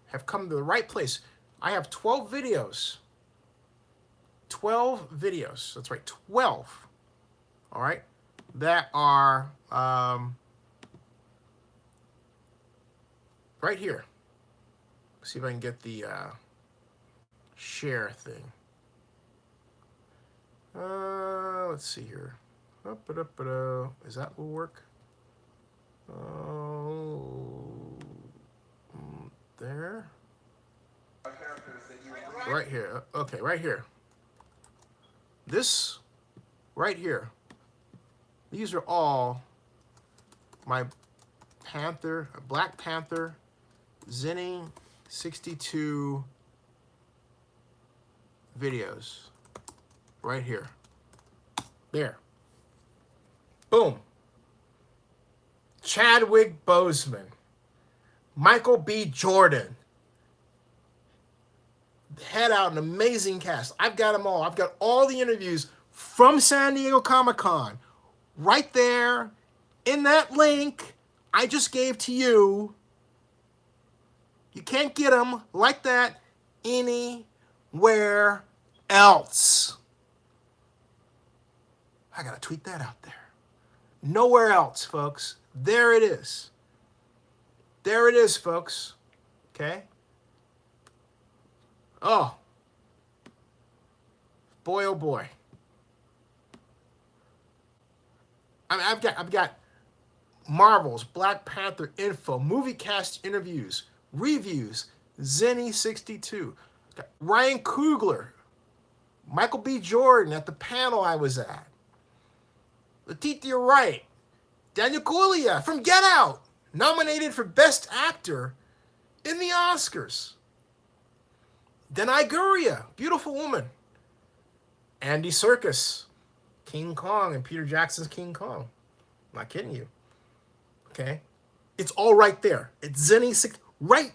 have come to the right place. I have 12 videos. 12 videos. That's right, 12. All right, that are right here. Let's see if I can get the share thing. Let's see here. Is that will work? There. Right here. Okay, right here. This right here. These are all my Black Panther, Zenny 62 videos. Right here. There. Boom. Chadwick Boseman. Michael B. Jordan. Head out an amazing cast. I've got them all. I've got all the interviews from San Diego Comic-Con right there in that link I just gave to you. You can't get them like that anywhere else. I gotta tweet that out there. Nowhere else, folks. There it is. There it is, folks. Okay? Oh. Boy, oh boy. I mean, I've got Marvel's Black Panther info, movie cast interviews, reviews, Zenny 62. Got Ryan Coogler, Michael B. Jordan at the panel I was at. Letitia Wright, Daniel Kaluuya from Get Out, nominated for Best Actor in the Oscars. Denai Guria, beautiful woman. Andy Serkis, King Kong and Peter Jackson's King Kong. I'm not kidding you. Okay? It's all right there. It's Zenny 6 right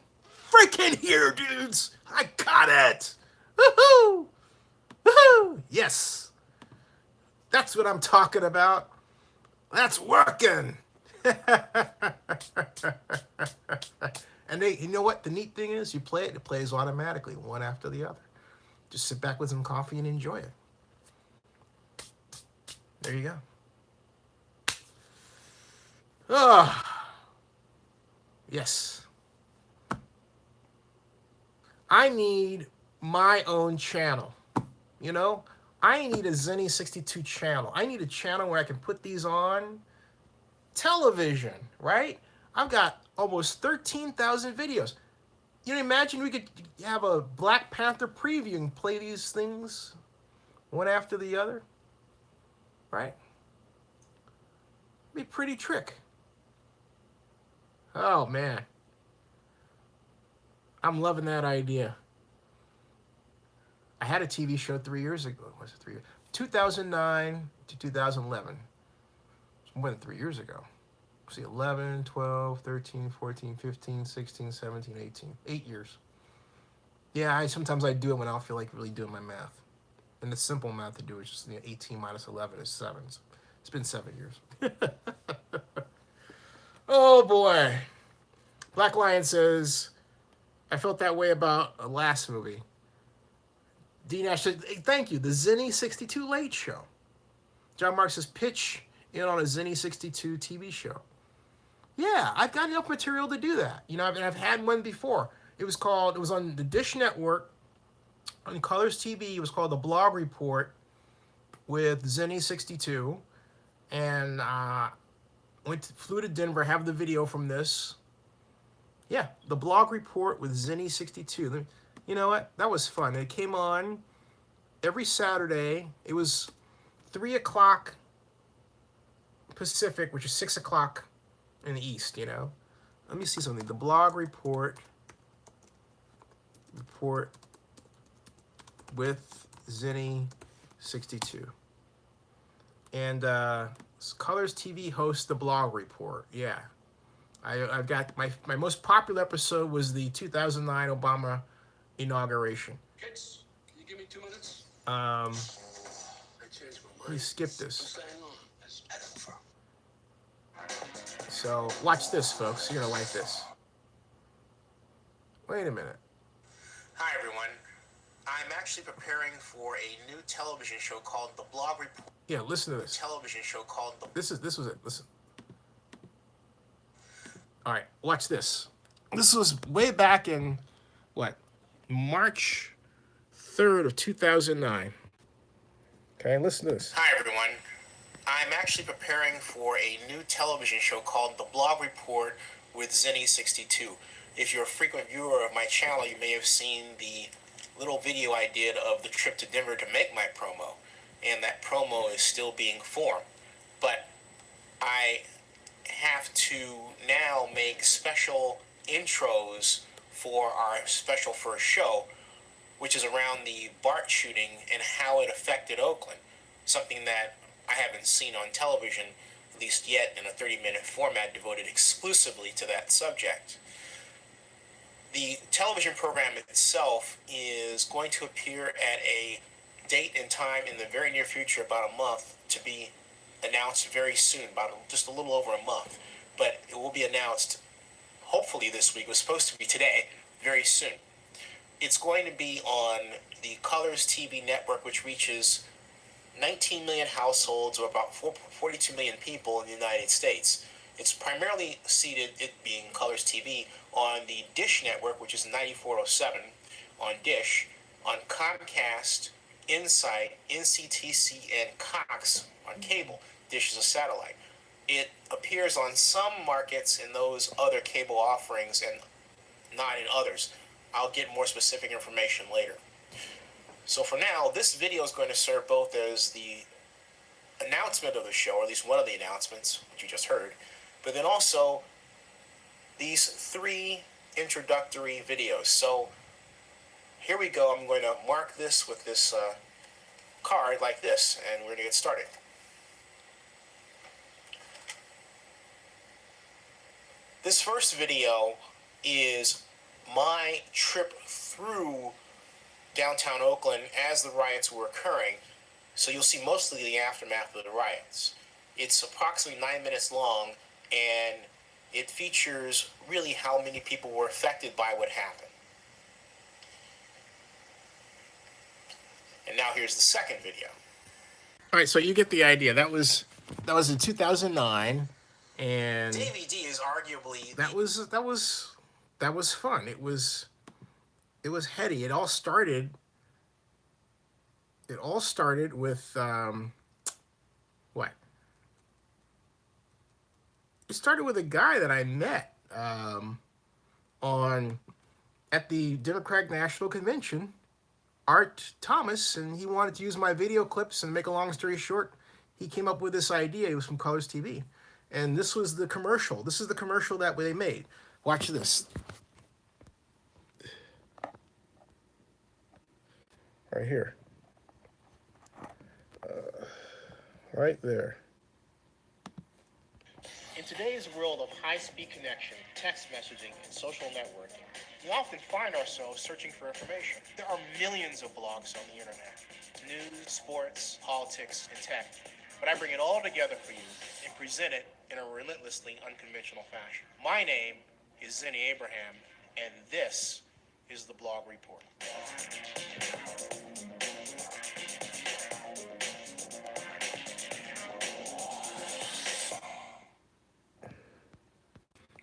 freaking here, dudes. I got it. Woohoo! Woohoo! Yes. That's what I'm talking about. That's working. And you know what? The neat thing is, you play it, it plays automatically, one after the other. Just sit back with some coffee and enjoy it. There you go. Oh, yes. I need my own channel. You know, I need a Zenny 62 channel. I need a channel where I can put these on television, right? I've got almost 13,000 videos. You know, imagine we could have a Black Panther preview and play these things one after the other, right? Be a pretty trick. Oh, man. I'm loving that idea. I had a TV show 3 years ago. Was it 3 years? 2009 to 2011. It's more than 3 years ago. See, 11, 12, 13, 14, 15, 16, 17, 18. 8 years. Yeah, sometimes I do it when I don't feel like really doing my math. And the simple math to do is just 18 minus 11 is 7. So it's been 7 years. Oh, boy. Black Lion says, I felt that way about a last movie. Dean Ash said, hey, thank you. The Zenny 62 Late Show. John Mark says, pitch in on a Zenny 62 TV show. Yeah, I've got enough material to do that. You know, I've had one before. It was on the Dish Network on Colors TV. It was called The Blog Report with Zenny 62. And flew to Denver, have the video from this. Yeah, The Blog Report with Zenny 62. You know what? That was fun. It came on every Saturday. It was 3 o'clock Pacific, which is 6 o'clock in the East, you know. Let me see something. The Blog Report with Zenny 62. And Colors TV hosts The Blog Report. Yeah. I've got my most popular episode was the 2009 Obama inauguration. Kids, can you give me 2 minutes? Let me skip this. So watch this, folks. You're gonna like this. Wait a minute. Hi everyone. I'm actually preparing for a new television show called The Blog Report. Yeah, listen to this. Television show called the. This was it. Listen. All right, watch this. This was way back in what, March 3rd of 2009. Okay, listen to this. Hi everyone. I'm actually preparing for a new television show called The Blog Report with Zenny62. If you're a frequent viewer of my channel, you may have seen the little video I did of the trip to Denver to make my promo. And that promo is still being formed. But I have to now make special intros for our special first show, which is around the BART shooting and how it affected Oakland. Something that I haven't seen on television, at least yet, in a 30-minute format devoted exclusively to that subject. The television program itself is going to appear at a date and time in the very near future, about a month, to be announced very soon, about just a little over a month. But it will be announced, hopefully this week. It was supposed to be today, very soon. It's going to be on the Colors TV network, which reaches 19 million households, or about 42 million people in the United States. It's primarily seated, it being Colors TV, on the Dish network, which is 9407 on Dish, on Comcast, Insight, NCTC, and Cox on cable. Dish is a satellite. It appears on some markets in those other cable offerings and not in others. I'll get more specific information later. So for now, this video is going to serve both as the announcement of the show, or at least one of the announcements, which you just heard, but then also these 3 introductory videos. So here we go. I'm going to mark this with this card like this, and we're going to get started. This first video is my trip through downtown Oakland as the riots were occurring, so you'll see mostly the aftermath of the riots. It's approximately 9 minutes long, and it features really how many people were affected by what happened. And now here's the second video. All right, so you get the idea. That was in 2009, and DVD is arguably that was fun. It was heady. It all started with what? It started with a guy that I met at the Democratic National Convention, Art Thomas, and he wanted to use my video clips, and make a long story short, he came up with this idea. It was from Colors TV. And this was the commercial. This is the commercial that they made. Watch this. Right here. Right there. In today's world of high-speed connection, text messaging, and social networking, we often find ourselves searching for information. There are millions of blogs on the internet. News, sports, politics, and tech. But I bring it all together for you and present it in a relentlessly unconventional fashion. My name is Zenny Abraham, and this is the Blog Report.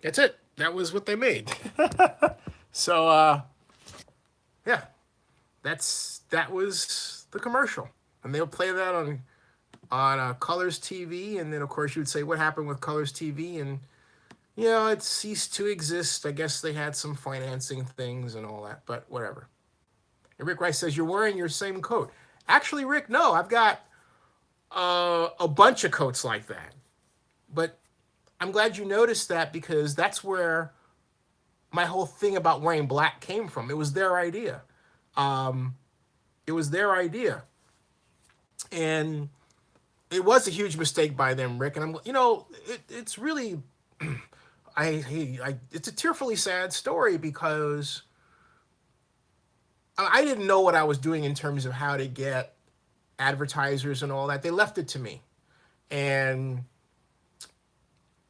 That's it. That was what they made. So, yeah, that was the commercial, and they'll play that on Colors TV, and then of course you would say, what happened with Colors TV? And it ceased to exist. I guess they had some financing things and all that, but whatever. And Rick Rice says, you're wearing your same coat. Actually, Rick, no, I've got a bunch of coats like that. But I'm glad you noticed that, because that's where my whole thing about wearing black came from. It was their idea. It was their idea. And it was a huge mistake by them, Rick. And it's really, it's a tearfully sad story because I didn't know what I was doing in terms of how to get advertisers and all that. They left it to me, and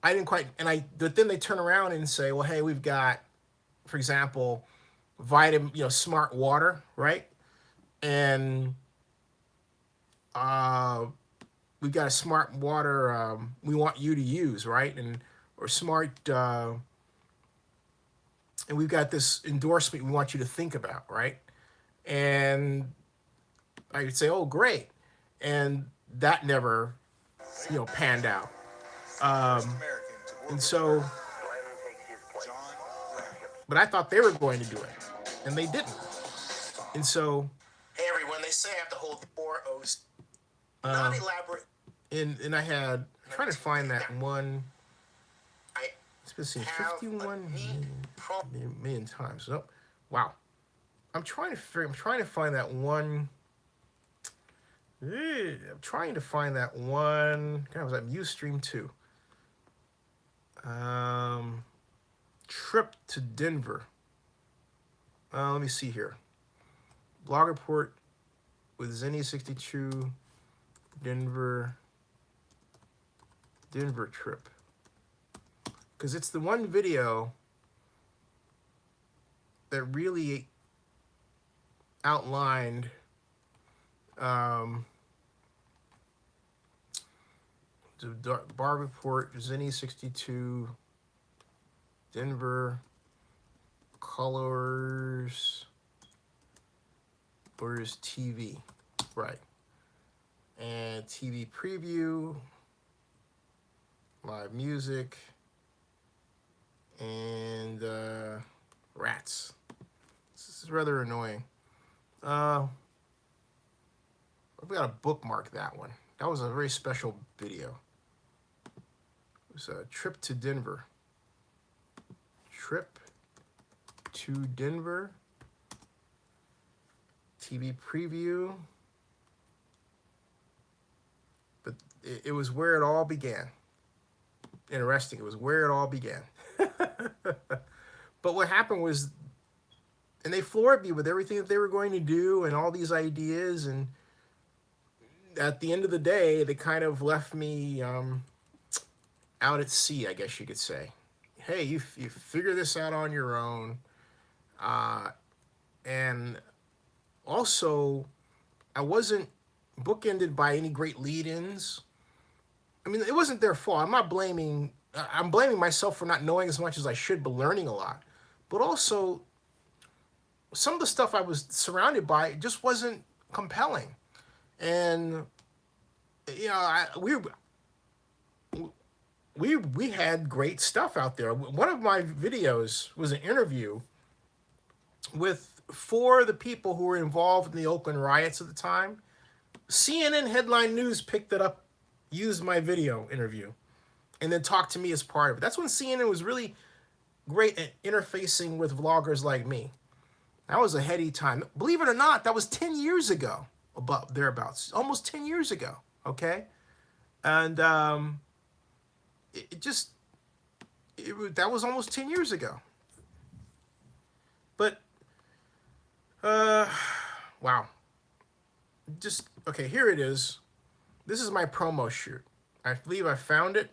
I didn't quite. But then they turn around and say, "Well, hey, we've got, for example, smart water, right? And we've got a smart water we want you to use, right? Or smart, and we've got this endorsement we want you to think about, right?" And I would say, "Oh, great," and that never, panned out. Um, and so, but I thought they were going to do it, and they didn't. And so, hey everyone, they say I have to hold 4 O's. Not elaborate. And I had, I'm trying to find that one. It's been seen 51 million times. Oh, wow. I'm trying to find that one. I'm trying to find that one. God, was that Ustream 2? Trip to Denver. Let me see here. Blog report with Zenny62 Denver trip. Because it's the one video that really outlined the bar report, Zenny62 Denver Colors TV, right? And TV preview, live music, and rats. This is rather annoying. I've got to bookmark that one. That was a very special video. It was a trip to Denver. Trip to Denver. TV preview. But it was where it all began. Interesting. It was where it all began. But what happened was, and they floored me with everything that they were going to do and all these ideas, and at the end of the day, they kind of left me out at sea, I guess you could say. Hey, you figure this out on your own. And also, I wasn't bookended by any great lead-ins. I mean, it wasn't their fault. I'm blaming myself for not knowing as much as I should, but learning a lot. But also, some of the stuff I was surrounded by just wasn't compelling. And, we had great stuff out there. One of my videos was an interview with 4 of the people who were involved in the Oakland riots at the time. CNN headline news picked it up, used my video interview, and then talked to me as part of it. That's when CNN was really great at interfacing with vloggers like me. That was a heady time. Believe it or not, that was 10 years ago, about thereabouts, almost 10 years ago. Okay, and that was almost 10 years ago. But wow. Okay, here it is. This is my promo shoot. I believe I found it.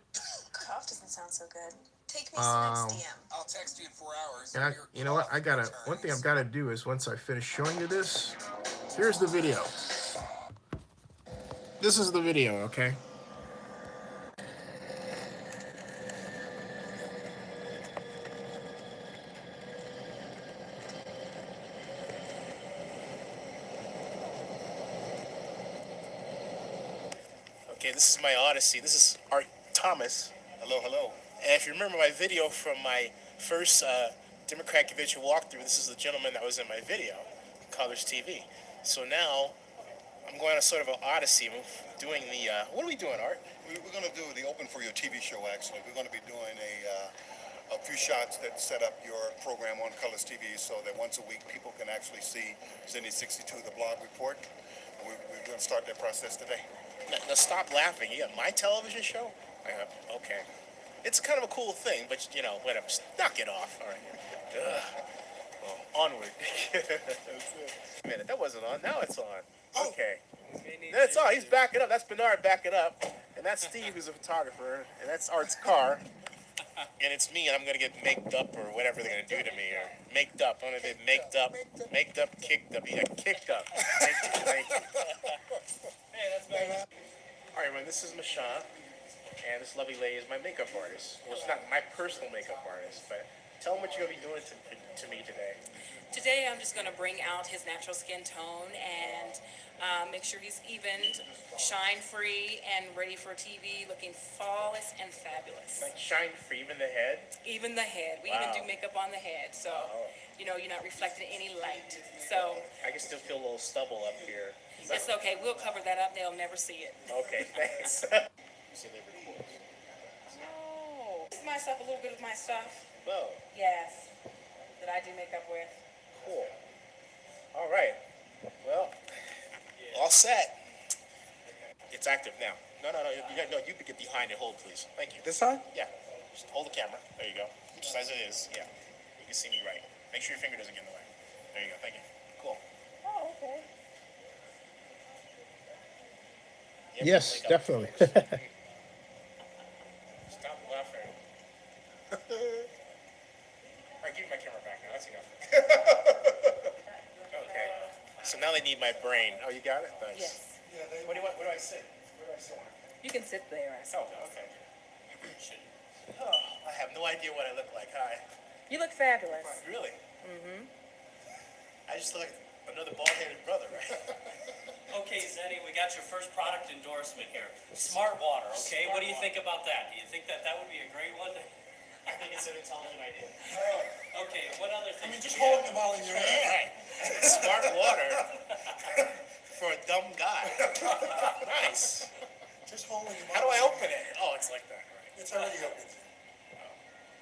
Cough doesn't sound so good. Take me some DM. I'll text you in 4 hours. And you know what? One thing I've got to do is once I finish showing you this, here's the video. This is the video, okay? Okay, this is my Odyssey. This is Art Thomas. Hello, hello. And if you remember my video from my first Democrat convention walkthrough, this is the gentleman that was in my video, Colors TV. So now I'm going on a sort of an Odyssey, doing the, what are we doing, Art? We're going to do the Open for Your TV show, actually. We're going to be doing a few shots that set up your program on Colors TV so that once a week people can actually see Zenny62, the blog report. And we're going to start that process today. Now stop laughing. You got my television show? Okay. it's kind of a cool thing, but you know, whatever. Just knock it off. All right. Well, onward. Wait a minute, that wasn't on. Now it's on. Okay. That's on. He's backing up. That's Bernard backing up. And that's Steve, who's a photographer. And that's Art's car. And it's me, and I'm going to get maked up or whatever they're going to do to me. Or maked up. I'm going to get maked up, kicked up. Yeah, kicked up. Thank you. Hey, that's nice. All right, everyone, this is Michon. And this lovely lady is my makeup artist. Well, it's not my personal makeup artist, but tell them what you're going to be doing to me today. Today I'm just going to bring out his natural skin tone and make sure he's evened, shine-free, and ready for TV, looking flawless and fabulous. Like shine free, even the head? Even the head. We Wow. even do makeup on the head, so, you know, you're not reflecting any light. So I can still feel a little stubble up here. it's okay. We'll cover that up. They'll never see it. Okay, thanks. You see they record. Oh. This is my stuff, a little bit of my stuff. Whoa, Yes. That I do makeup with. cool. All right. Well, all set. It's active now. No. You can get behind it. Hold, please. Thank you. This side? Yeah. Just hold the camera. There you go. Just as it is. Yeah. You can see me right. Make sure your finger doesn't get in the way. There you go. Thank you. Cool. Oh, okay. You have Yes, to make up, definitely. folks. Stop laughing. All right, give me my camera back now. That's enough. Okay. So now they need my brain. Oh, you got it? Thanks. Yes. What do you want? Where do I sit? Where do I sit? You can sit there. Oh, okay. Oh, I have no idea what I look like. Hi. You look fabulous. Really? Mm-hmm. I just look like another bald-headed brother, right? Okay, Zenny, we got your first product endorsement here. Smart water, okay? What do you think about that? Do you think that that would be a great one? I think it's an intelligent idea. Okay, what other things? Just hold the ball in your hand. Right. Smart water for a dumb guy. Nice. Just hold it. How do I open it? Oh, it's like that, right? It's already open.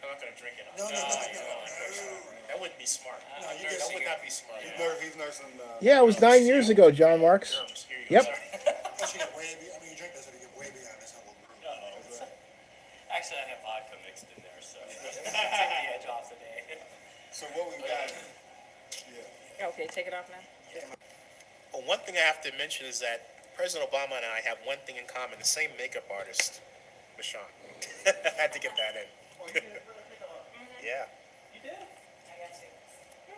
I'm not gonna drink it. No. That wouldn't be smart. No, you That get would not be smart. He's nursing. Yeah, it was 9 years ago, John Marks. Germs. Here you go. Yep. Sorry. Plus you get way beyond, you drink this and you get way beyond this whole group. Actually, I have vodka mixed in there, so take the edge off the day. So what we got? Yeah. Okay, take it off now. Well, one thing I have to mention is that President Obama and I have one thing in common: the same makeup artist, Michon. I had to get that in. Yeah. You did? I got you.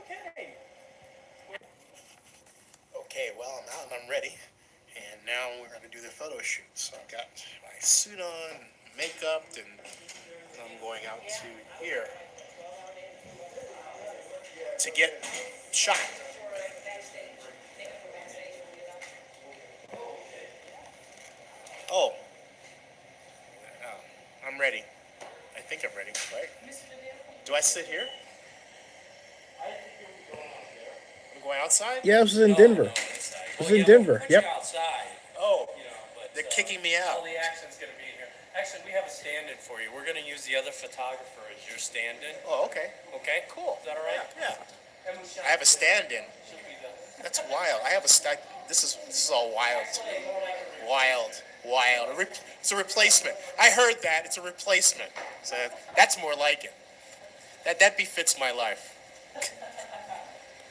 Okay. Okay, well, now I'm ready. And now we're going to do the photo shoot. So I've got my suit on, makeup, and I'm going out to here to get shot. Oh. I'm ready. I think I'm ready, right? Do I sit here? I'm going outside? Yeah, this was in Denver. This was in Denver. Put Yep. you outside, Oh, you know, but they're kicking me out. all the action's gonna be here. Actually, we have a stand-in for you. We're gonna use the other photographer as your stand-in. Oh, okay. Okay? Cool. Is that all right? Yeah. And we shall- I have a stand-in. should be the- That's wild. I have a This is all wild to me. Wild. It's a replacement. I heard that. It's a replacement. So that's more like it. That befits my life.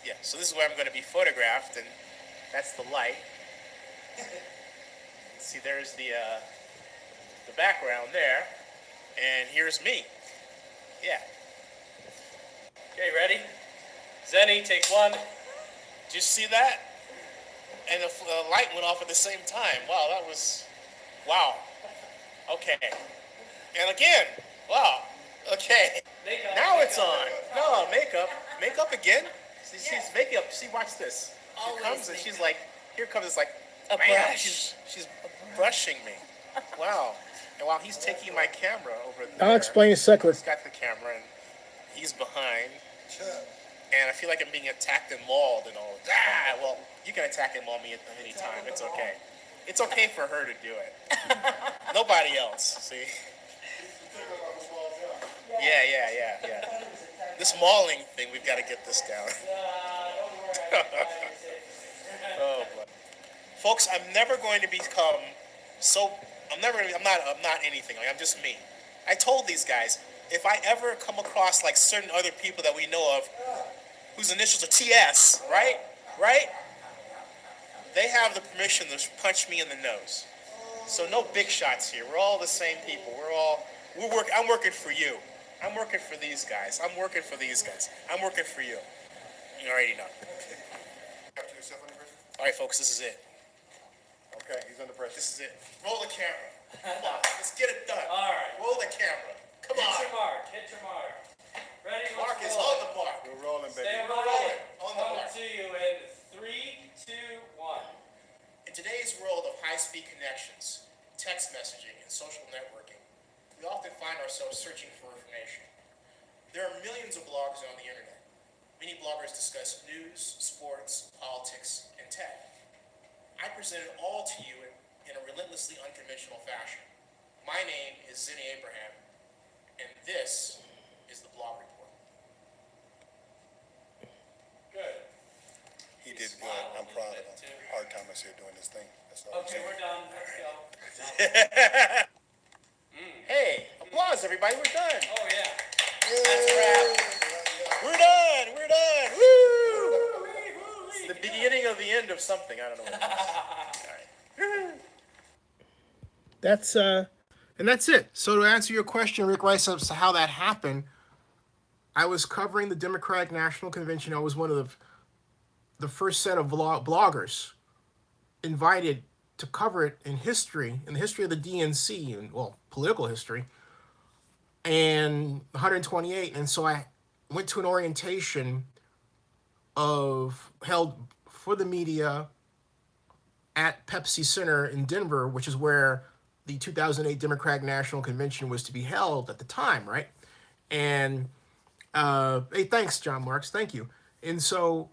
Yeah. So this is where I'm going to be photographed, and that's the light. See, there's the background there, and here's me. Yeah. Okay, ready? Zenny, take one. Did you see that? And the light went off at the same time. Wow, that was... Wow. Okay. And again. Wow. Okay. Makeup, Now it's makeup. on. No, makeup. Makeup again? She's makeup. See, watch this. She Always comes and she's makeup. like, here comes this like, A bam. brush. She's brushing me. Wow. And while he's taking my camera over there. I'll explain a secret. He's got the camera and he's behind. And I feel like I'm being attacked and mauled and all. Ah, well, you can attack and maul me at any time. It's okay. It's okay for her to do it. Nobody else. See? Yeah. This mauling thing, we've got to get this down. Oh, boy. Folks, I'm never going to become so. I'm not anything. Like, I'm just me. I told these guys, if I ever come across like certain other people that we know of whose initials are TS, right? Right? They have the permission to punch me in the nose. So no big shots here. We're all the same people. I'm working for you. I'm working for these guys. I'm working for these guys. I'm working for you. You already know. After yourself under pressure? All right, folks, this is it. Okay, he's under pressure. This is it. Roll the camera. Come on, let's get it done. All right. Roll the camera. Come Hit on. your mark. Hit your mark. Ready? Mark Let's is roll. on the mark. We're rolling, baby. Stand We're by. rolling. On the Coming mark. to you in 3, 2, 1. In today's world of high-speed connections, text messaging, and social networking, we often find ourselves searching for information. There are millions of blogs on the internet. Many bloggers discuss news, sports, politics, and tech. I present it all to you in a relentlessly unconventional fashion. My name is Zenny Abraham, and this is the Blog Report. Good. He did good. I'm proud of him. Hard Thomas here doing this thing. That's all I'm Okay, saying. we're done. Let's go. Hey, applause, everybody. We're done. Oh, yeah. That's a wrap. We're done. We're done. Woo! It's the beginning of the end of something. I don't know what it is. All right. That's it. So to answer your question, Rick Rice, as to how that happened, I was covering the Democratic National Convention. I was one of the first set of bloggers invited to cover it in the history of the DNC, and well, political history, and 128. And so I went to an orientation held for the media at Pepsi Center in Denver, which is where the 2008 Democratic National Convention was to be held at the time, right? And hey, thanks, John Marks, thank you. And so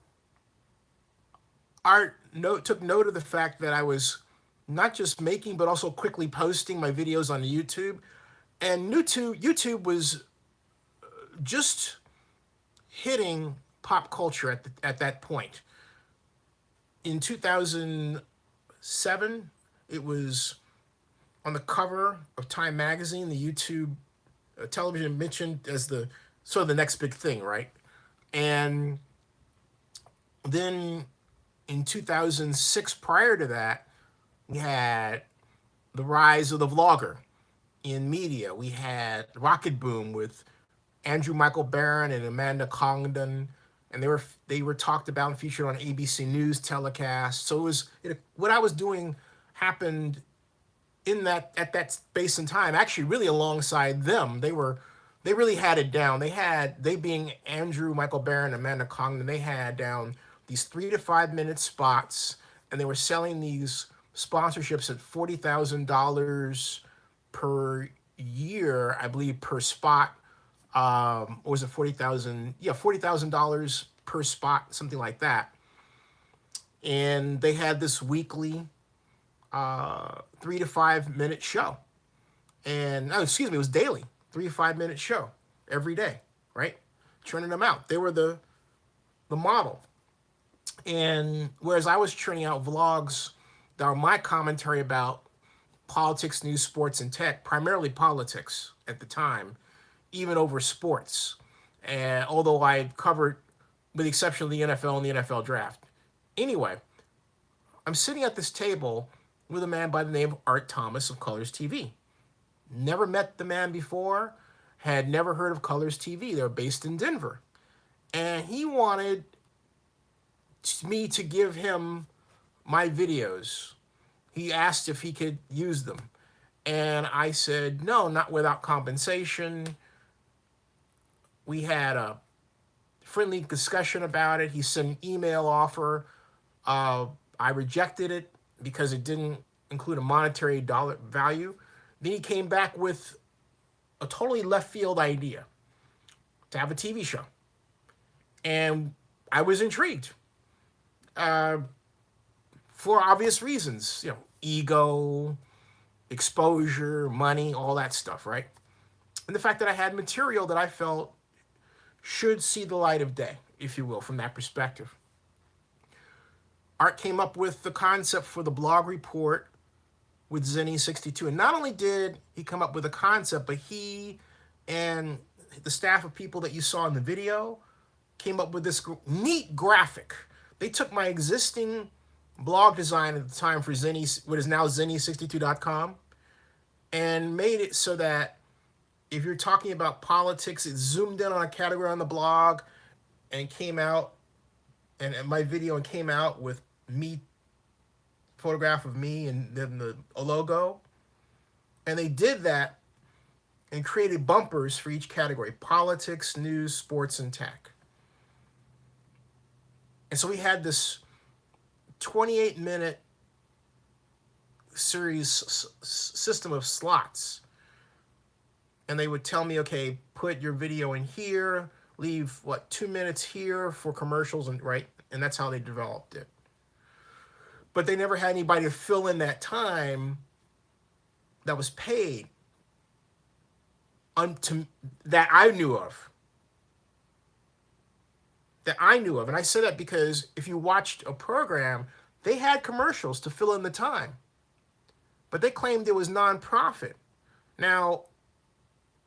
Art took note of the fact that I was not just making, but also quickly posting my videos on YouTube. And YouTube was just hitting pop culture at that point. In 2007, it was on the cover of Time magazine, the YouTube television mentioned as the sort of the next big thing, right? And then in 2006, prior to that, we had the rise of the vlogger in media. We had Rocket Boom with Andrew Michael Barron and Amanda Congdon, and they were talked about and featured on ABC News telecast. So what I was doing happened at that space and time, actually really alongside them. They really had it down. They being Andrew Michael Barron and Amanda Congdon, they had down these 3 to 5 minute spots, and they were selling these sponsorships at $40,000 per year, I believe, per spot. Or was it 40,000? Yeah, $40,000 per spot, something like that. And they had this weekly 3 to 5 minute show. And it was daily, 3 to 5 minute show every day, right? Churning them out. They were the model. And whereas I was churning out vlogs that are my commentary about politics, news, sports, and tech, primarily politics at the time, even over sports. And although I had covered, with the exception of the NFL and the NFL draft. Anyway, I'm sitting at this table with a man by the name of Art Thomas of Colors TV. Never met the man before, had never heard of Colors TV. They're based in Denver. And he wanted me to give him my videos. He asked if he could use them. And I said, no, not without compensation. We had a friendly discussion about it. He sent an email offer. I rejected it because it didn't include a monetary dollar value. Then he came back with a totally left field idea to have a TV show. And I was intrigued for obvious reasons, ego, exposure, money, all that stuff, right? And the fact that I had material that I felt should see the light of day, if you will, from that perspective. Art came up with the concept for the blog report with Zenny62. And not only did he come up with a concept, but he and the staff of people that you saw in the video came up with this neat graphic. They took my existing blog design at the time for Zenny, what is now Zenny62.com, and made it so that if you're talking about politics, it zoomed in on a category on the blog and came out, and my video and came out with me, photograph of me, and then the logo. And they did that and created bumpers for each category: politics, news, sports, and tech. And so we had this 28-minute series system of slots. And they would tell me, okay, put your video in here, leave, 2 minutes here for commercials, and right? And that's how they developed it. But they never had anybody to fill in that time that was paid that I knew of. That I knew of. And I say that because if you watched a program, they had commercials to fill in the time. But they claimed it was nonprofit. Now,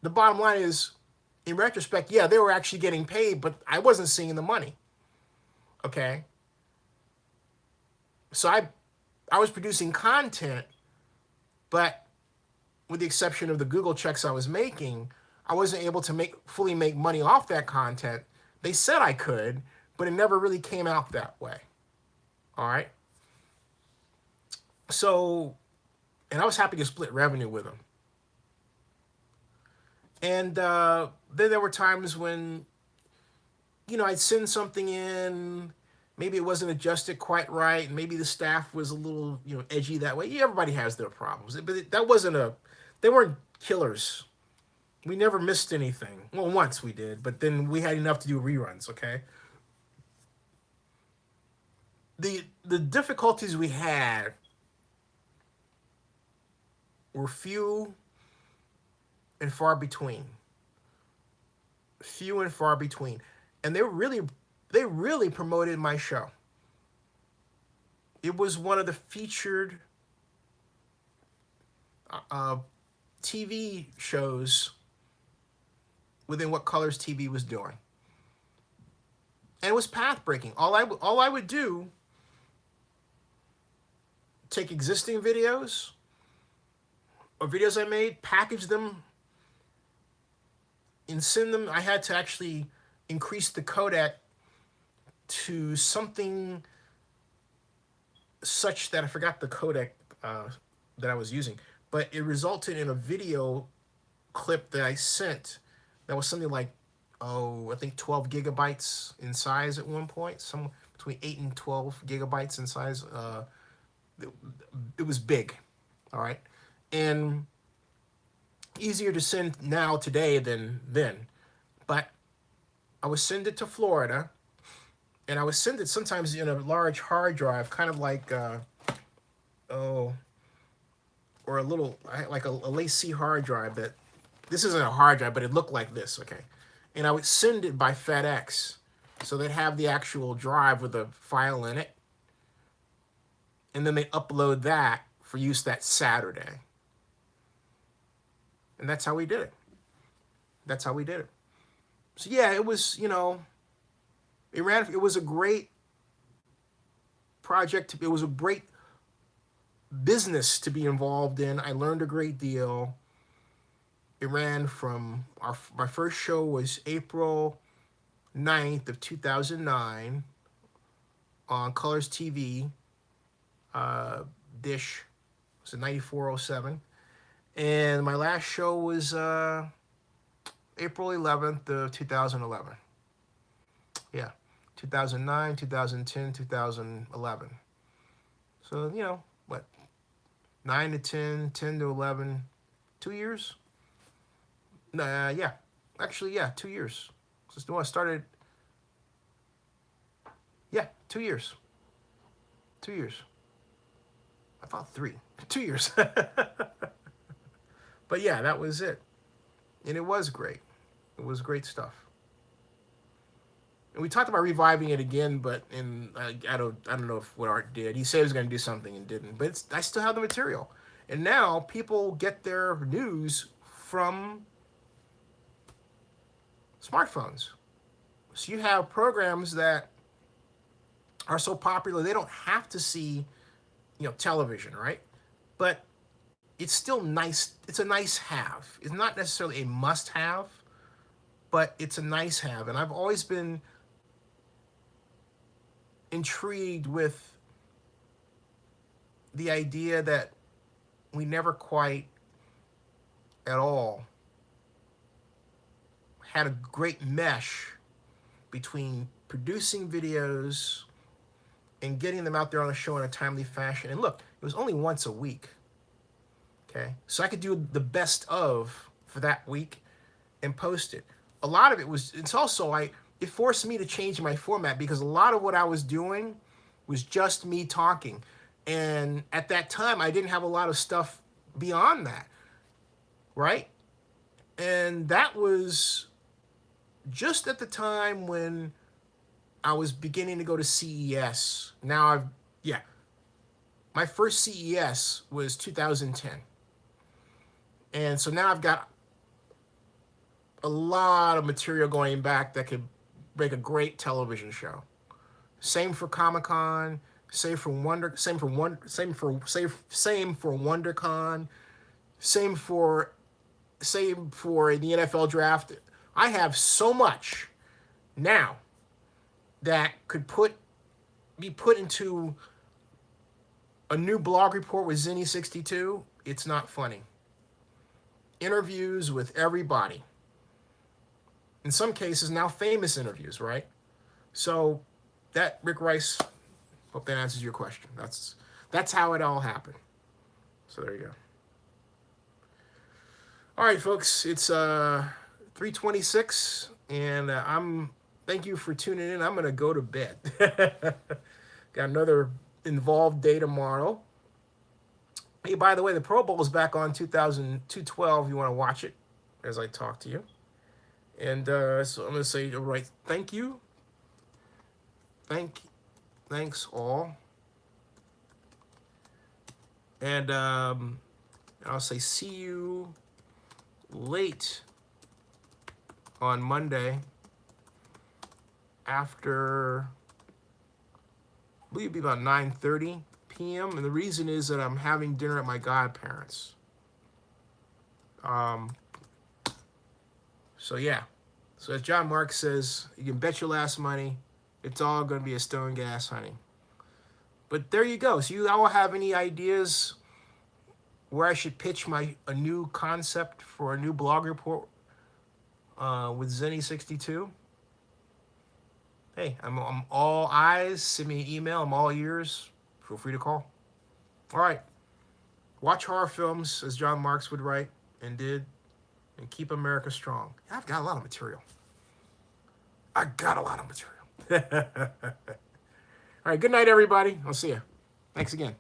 the bottom line is, in retrospect, yeah, they were actually getting paid, but I wasn't seeing the money. Okay? So I was producing content, but with the exception of the Google checks I was making, I wasn't able to fully make money off that content. They said I could, but it never really came out that way. All right? So, and I was happy to split revenue with them. And then there were times when, I'd send something in, maybe it wasn't adjusted quite right, and maybe the staff was a little, edgy that way. Yeah, everybody has their problems. But they weren't killers. We never missed anything. Well, once we did, but then we had enough to do reruns, okay? The difficulties we had were few and far between. Few and far between. And they really promoted my show. It was one of the featured TV shows within what Colors TV was doing. And it was path-breaking. All I would do, take existing videos or videos I made, package them, and send them. I had to actually increase the codec to something such that I forgot the codec that I was using, but it resulted in a video clip that I sent that was something like, I think 12 gigabytes in size at one point, somewhere between 8 and 12 gigabytes in size. It was big, all right? And easier to send now today than then. But I would send it to Florida, and I would send it sometimes in a large hard drive, kind of like, or a little, like a LaCie hard drive that, this isn't a hard drive, but it looked like this, okay? And I would send it by FedEx, so they'd have the actual drive with a file in it, and then they upload that for use that Saturday. And that's how we did it. That's how we did it. So yeah, it was, it was a great project. It was a great business to be involved in. I learned a great deal. It ran from, my first show was April 9th of 2009 on Colors TV, Dish. It was a 9407. And my last show was April 11th of 2011. Yeah, 2009, 2010, 2011. So, 9 to 10, 10 to 11, 2 years? Yeah, actually, 2 years. So I started, 2 years. 2 years. I thought 3. 2 years. But yeah, that was it. And it was great. It was great stuff. And we talked about reviving it again, but I don't know what Art did. He said he was going to do something and didn't. But I still have the material. And now people get their news from smartphones. So you have programs that are so popular they don't have to see, television, right? But it's still nice. It's a nice have. It's not necessarily a must have, but it's a nice have. And I've always been intrigued with the idea that we never quite at all had a great mesh between producing videos and getting them out there on the show in a timely fashion. And look, it was only once a week. Okay, so I could do the best of for that week and post it. A lot of it was, it forced me to change my format because a lot of what I was doing was just me talking. And at that time, I didn't have a lot of stuff beyond that, right? And that was just at the time when I was beginning to go to CES. Now my first CES was 2010. And so now I've got a lot of material going back that could make a great television show. Same for Comic-Con, same for WonderCon, same for the NFL draft. I have so much now that could be put into a new blog report with Zinni62. It's not funny. Interviews with everybody. In some cases, now famous interviews, right? So that, Rick Rice, hope that answers your question. That's how it all happened. So there you go. All right, folks, it's 3:26, and thank you for tuning in. I'm gonna go to bed. Got another involved day tomorrow. Hey, by the way, the Pro Bowl is back on 212. You want to watch it as I talk to you. And so I'm going to say, all right, thank you. Thanks all. And I'll say see you late on Monday after, I believe it'll be about 9:30 p.m. And the reason is that I'm having dinner at my godparents. So yeah. So as John Marks says, you can bet your last money, it's all going to be a stone gas, honey. But there you go. So you all have any ideas where I should pitch a new concept for a new blog report with Zinni62? Hey, I'm all eyes. Send me an email. I'm all ears. Feel free to call. All right. Watch horror films, as John Marks would write and did, and keep America strong. I've got a lot of material. All right. Good night, everybody. I'll see you. Thanks again.